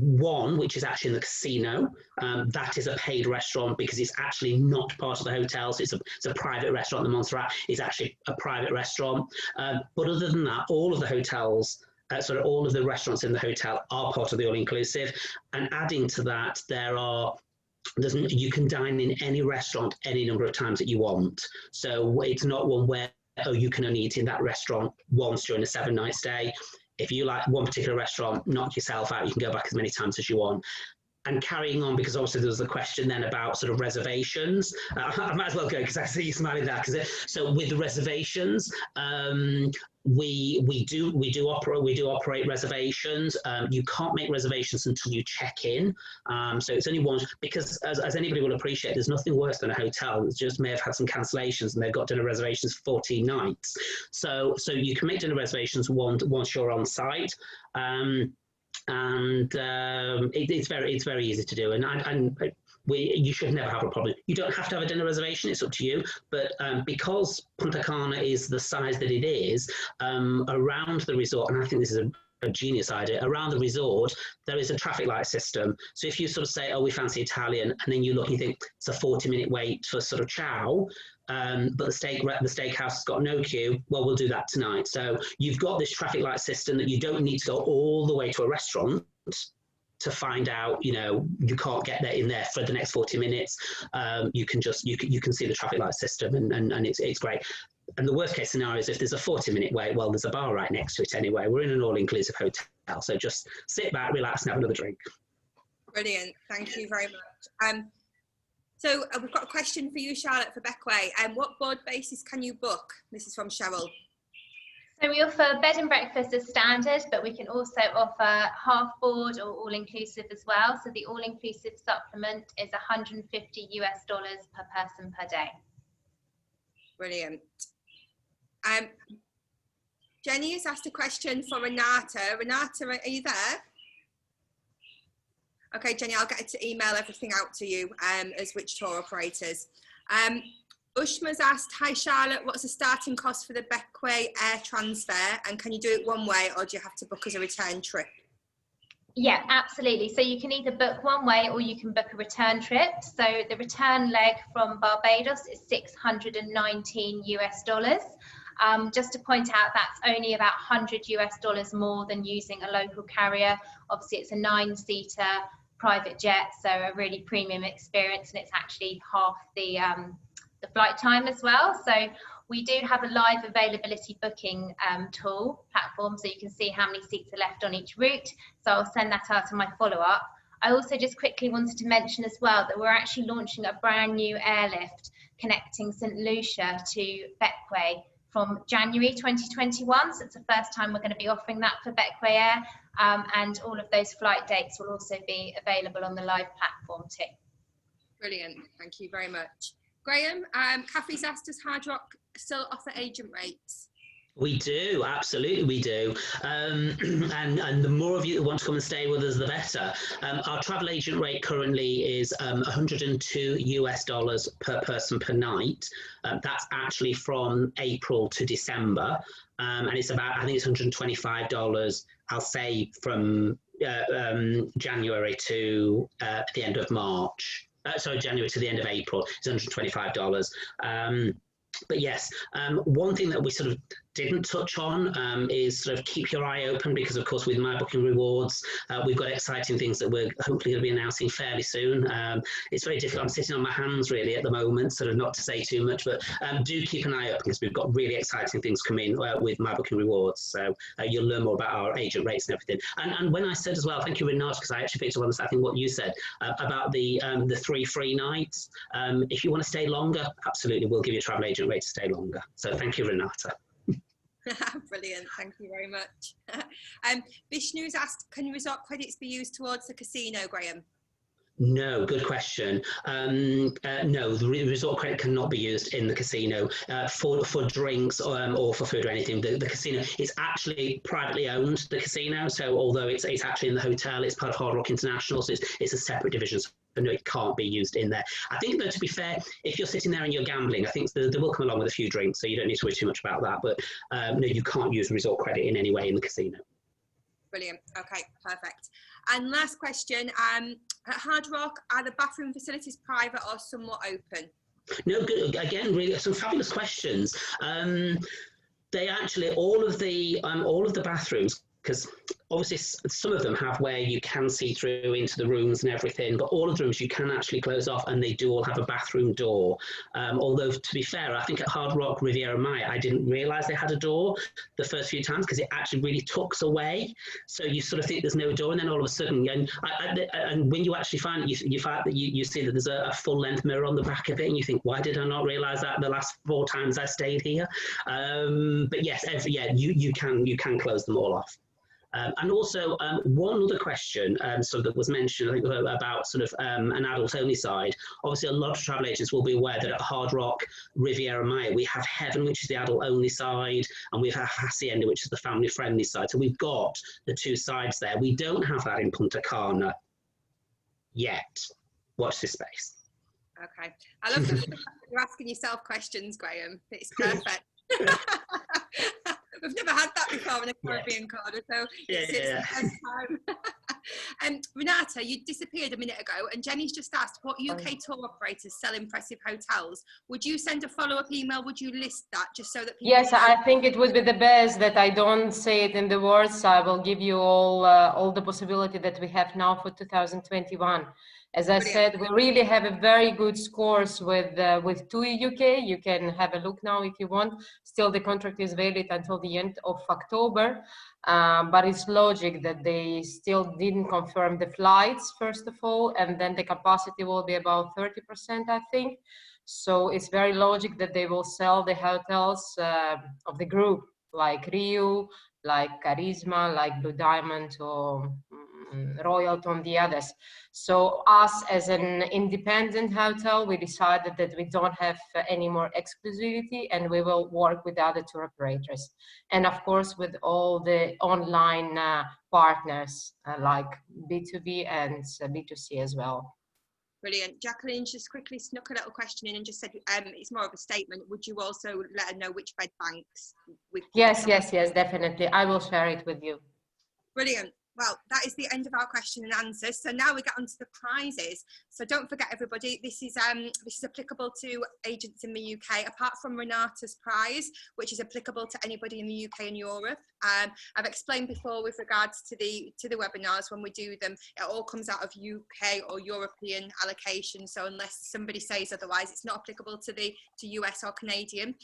S3: one, which is actually in the casino. That is a paid restaurant because it's actually not part of the hotel. So it's a private restaurant. The Montserrat is actually a private restaurant. But other than that, all of the hotels, sort of all of the restaurants in the hotel are part of the all-inclusive. And adding to that, you can dine in any restaurant any number of times that you want. So it's not one where, oh, you can only eat in that restaurant once during a 7-night stay. If you like one particular restaurant, knock yourself out, you can go back as many times as you want. And carrying on, because obviously there was the question then about sort of reservations. I might as well go because I see you smiling there. So with the reservations, we do operate reservations. You can't make reservations until you check in. So it's only once, because as anybody will appreciate, there's nothing worse than a hotel that just may have had some cancellations and they've got dinner reservations for 14 nights. So you can make dinner reservations once you're on site. It's very easy to do, and you should never have a problem. You don't have to have a dinner reservation; it's up to you. But because Punta Cana is the size that it is, around the resort, and I think this is a genius idea. Around the resort, there is a traffic light system. So if you sort of say, "Oh, we fancy Italian," and then you look and you think it's a 40-minute wait for sort of chow. But the steakhouse has got no queue. Well, we'll do that tonight. So you've got this traffic light system that you don't need to go all the way to a restaurant to find out, you can't get in there for the next 40 minutes. You can see the traffic light system and it's great. And the worst case scenario is if there's a 40-minute wait, well, there's a bar right next to it anyway. We're in an all-inclusive hotel. So just sit back, relax and have another drink.
S1: Brilliant. Thank you very much. So we've got a question for you, Charlotte, for Bequia. What board basis can you book? This is from Cheryl.
S2: So we offer bed and breakfast as standard, but we can also offer half board or all-inclusive as well. So the all-inclusive supplement is $150 per person per day.
S1: Brilliant. Jenny has asked a question for Renata. Renata, are you there? Okay, Jenny, I'll get her to email everything out to you as which tour operators. Ushma's asked, hi Charlotte, what's the starting cost for the Bequia air transfer? And can you do it one way or do you have to book as a return trip?
S2: Yeah, absolutely. So you can either book one way or you can book a return trip. So the return leg from Barbados is $619. Just to point out, that's only about $100 more than using a local carrier. Obviously, it's a 9-seater private jet, so a really premium experience, and it's actually half the flight time as well. So we do have a live availability booking tool platform, so you can see how many seats are left on each route. So I'll send that out in my follow-up. I also just quickly wanted to mention as well that we're actually launching a brand new airlift connecting St. Lucia to Bequia from January 2021. So it's the first time we're going to be offering that for Bequia, and all of those flight dates will also be available on the live platform too.
S1: Brilliant, thank you very much. Graham, Kathy's asked, does Hard Rock still offer agent rates?
S3: We do, absolutely we do. And the more of you that want to come and stay with us, the better. Our travel agent rate currently is $102 per person per night. That's actually from April to December. And it's about, I think it's $125, I'll say from January to the end of March. January to the end of April, it's $125. But yes, one thing that we sort of didn't touch on is sort of keep your eye open, because of course with My Booking Rewards, we've got exciting things that we're hopefully going to be announcing fairly soon. It's very difficult. I'm sitting on my hands really at the moment, sort of not to say too much, but do keep an eye open because we've got really exciting things coming with My Booking Rewards. So you'll learn more about our agent rates and everything. And when I said as well, thank you Renata, because I actually picked up on this, I think what you said about the 3 free nights. If you want to stay longer, absolutely, we'll give you a travel agent rate to stay longer. So thank you, Renata.
S1: Brilliant, thank you very much. Vishnu's asked, can resort credits be used towards the casino, Graham?
S3: No, good question. No, the resort credit cannot be used in the casino for drinks or for food or anything. The casino is actually privately owned, the casino. So although it's actually in the hotel, it's part of Hard Rock International, so it's a separate division. So no, it can't be used in there. I think, though, to be fair, if you're sitting there and you're gambling, I think they will come along with a few drinks, so you don't need to worry too much about that. But no, you can't use resort credit in any way in the casino.
S1: Brilliant. Okay, perfect. And last question, at Hard Rock, are the bathroom facilities private or somewhat open?
S3: No, good. Again, really, some fabulous questions. They actually, all of the bathrooms, because obviously some of them have where you can see through into the rooms and everything, but all of the rooms you can actually close off, and they do all have a bathroom door. Although, to be fair, I think at Hard Rock Riviera Maya, I didn't realise they had a door the first few times, because it actually really tucks away. So you sort of think there's no door, and then all of a sudden, and when you actually find it, you find that you see that there's a full-length mirror on the back of it, and you think, why did I not realise that the last 4 times I stayed here? But yes, you can close them all off. And also one other question so that was mentioned, I think, about sort of an adult-only side. Obviously, a lot of travel agents will be aware that at Hard Rock Riviera Maya, we have Heaven, which is the adult-only side, and we have Hacienda, which is the family-friendly side. So we've got the 2 sides there. We don't have that in Punta Cana yet. Watch this space.
S1: Okay. I love that you're asking yourself questions, Graham. It's perfect. We've never had that before in a Caribbean corner, so it's the first time. Renata, you disappeared a minute ago, and Jenny's just asked, what UK tour operators sell impressive hotels? Would you send a follow-up email? Would you list that just so that people
S5: Yes, I think it would be the best that I don't say it in the words. I will give you all the possibility that we have now for 2021. As I said, we really have a very good scores with TUI UK. You can have a look now if you want. Still, the contract is valid until the end of October, but it's logic that they still didn't confirm the flights, first of all, and then the capacity will be about 30%, I think. So it's very logic that they will sell the hotels of the group, like Rio, like Charisma, like Blue Diamond, or Royal on the others. So us as an independent hotel, we decided that we don't have any more exclusivity, and we will work with other tour operators. And of course, with all the online partners like B2B and B2C as well.
S1: Brilliant. Jacqueline just quickly snuck a little question in and just said, it's more of a statement. Would you also let her know which bed banks?
S5: Yes, definitely. I will share it with you.
S1: Brilliant. Well, that is the end of our question and answers. So now we get on to the prizes. So don't forget, everybody, this is applicable to agents in the UK, apart from Renata's prize, which is applicable to anybody in the UK and Europe. I've explained before with regards to the webinars, when we do them, it all comes out of UK or European allocation. So unless somebody says otherwise, it's not applicable to US or Canadian.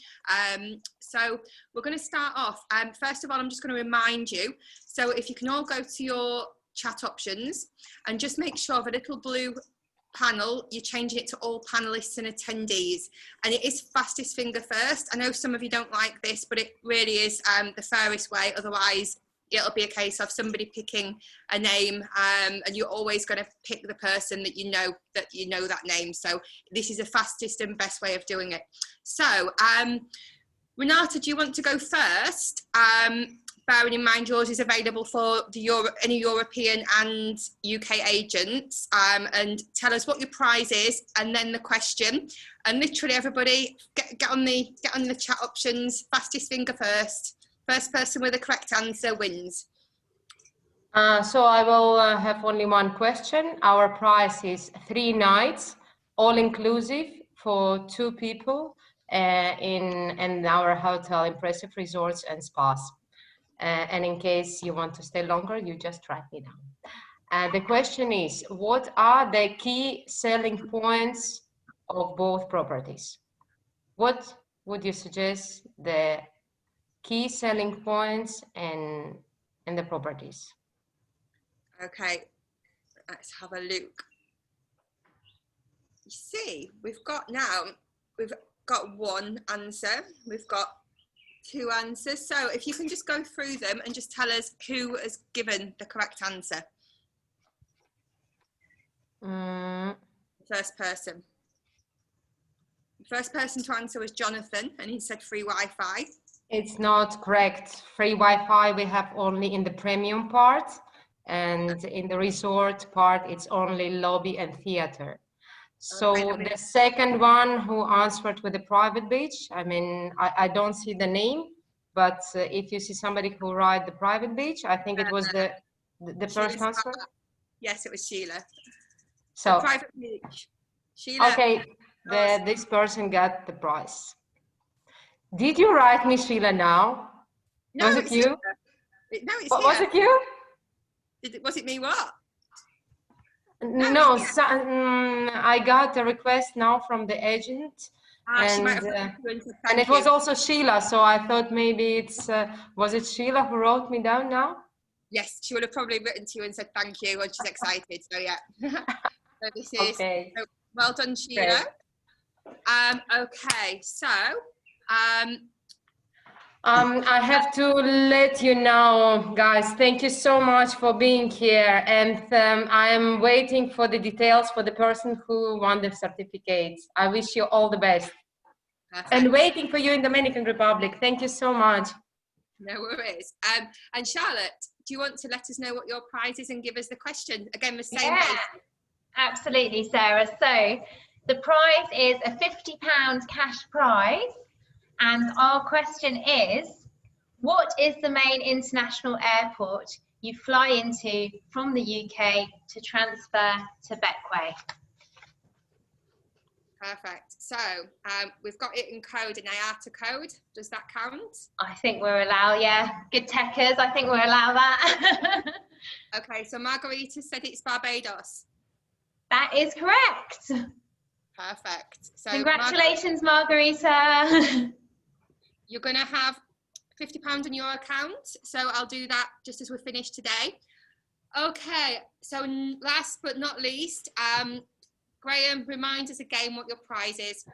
S1: So we're going to start off. First of all, I'm just going to remind you. So if you can all go to your chat options and just make sure the little blue panel, you're changing it to all panelists and attendees, and it is fastest finger first. I know some of you don't like this, but it really is the fairest way. Otherwise it'll be a case of somebody picking a name, and you're always going to pick the person that you know that name. So this is the fastest and best way of doing it. So Renata, do you want to go first? Bearing in mind yours is available for any European and UK agents, and tell us what your prize is and then the question. And literally everybody get on the chat options. Fastest finger first. First person with the correct answer wins.
S5: So I will have only one question. Our price is 3 nights, all inclusive for 2 people in our hotel, Impressive Resorts and Spas. And in case you want to stay longer, you just write me down. The question is, what are the key selling points of both properties? What would you suggest the key selling points in the properties?
S1: Okay, let's have a look. You see, we've got one answer, we've got 2 answers. So if you can just go through them and just tell us who has given the correct answer. First person. The first person to answer was Jonathan, and he said free Wi-Fi.
S5: It's not correct. Free Wi-Fi we have only in the premium part, and in the resort part it's only lobby and theater. So
S1: Okay,
S5: the second one who answered with the private beach, I mean, I don't see the name, but if you see somebody who ride the private beach, I think it was the first answer.
S1: Yes, it was Sheila.
S5: So
S1: the private beach. Sheila.
S5: Okay, this person got the prize. Did you write me, Sheila, now?
S1: No,
S5: Was it you?
S1: No, it's here.
S5: Was it you?
S1: Was it me what?
S5: No, so, I got a request now from the agent,
S1: She might have
S5: and it was also Sheila, so I thought maybe it's, was it Sheila who wrote me down now?
S1: Yes, she would have probably written to you and said thank you, and she's excited, so yeah. So this is,
S5: Okay.
S1: so well done, Sheila. Okay, so,
S5: I have to let you know, guys, thank you so much for being here. And I am waiting for the details for the person who won the certificates. I wish you all the best.
S1: perfect.
S5: And waiting for you in Dominican Republic. Thank you so much.
S1: No worries. And Charlotte, do you want to let us know what your prize is and give us the question? Again, the same.
S2: Yeah, absolutely, Sarah. So the prize is a £50 cash prize. And our question is, what is the main international airport you fly into from the UK to transfer to Bequia?
S1: Perfect. So we've got it in code, in IATA code. Does that count?
S2: I think we're allowed, yeah. Good techers, I think we're allowed that.
S1: Okay, so Margarita said it's Barbados.
S2: That is correct.
S1: Perfect. So
S2: Congratulations, Margarita.
S1: You're going to have £50 in your account. So I'll do that just as we're finished today. Okay, so last but not least, Graham, remind us again what your prize is.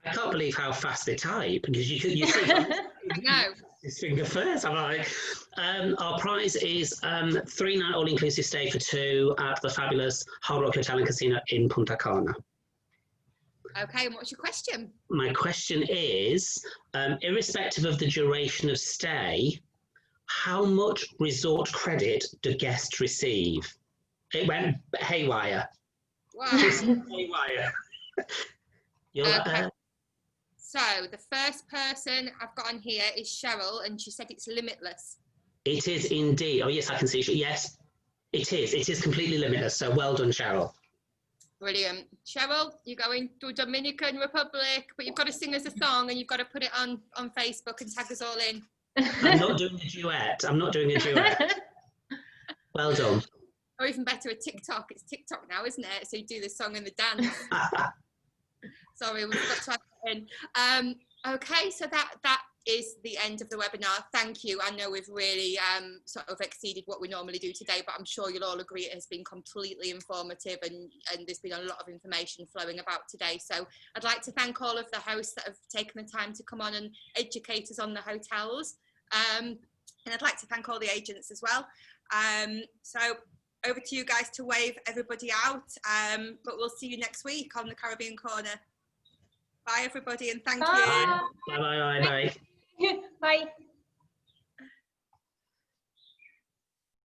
S3: I can't believe how fast they type, because you see
S1: No.
S3: his finger first. I'm like, our prize is 3-night all-inclusive stay for 2 at the fabulous Hard Rock Hotel and Casino in Punta Cana.
S1: Okay, and what's your question?
S3: My question is, irrespective of the duration of stay, how much resort credit do guests receive? It went haywire.
S1: Wow.
S3: Haywire.
S1: Okay. So the first person I've got on here is Cheryl, and she said it's limitless.
S3: It is indeed. Oh yes, I can see. Yes, it is. It is completely limitless. So well done, Cheryl.
S1: Brilliant. Cheryl, you're going to Dominican Republic, but you've got to sing us a song and you've got to put it on Facebook and tag us all in.
S3: I'm not doing a duet. I'm not doing a duet. Well done.
S1: Or even better, a TikTok. It's TikTok now, isn't it? So you do the song and the dance. Sorry, we've got to add that in. Okay, so that is the end of the webinar. Thank you. I know we've really sort of exceeded what we normally do today, but I'm sure you'll all agree it has been completely informative, and there's been a lot of information flowing about today. So I'd like to thank all of the hosts that have taken the time to come on and educate us on the hotels. And I'd like to thank all the agents as well. So over to you guys to wave everybody out, but we'll see you next week on the Caribbean Corner. Bye everybody, and thank you.
S3: Bye bye bye bye.
S2: Bye.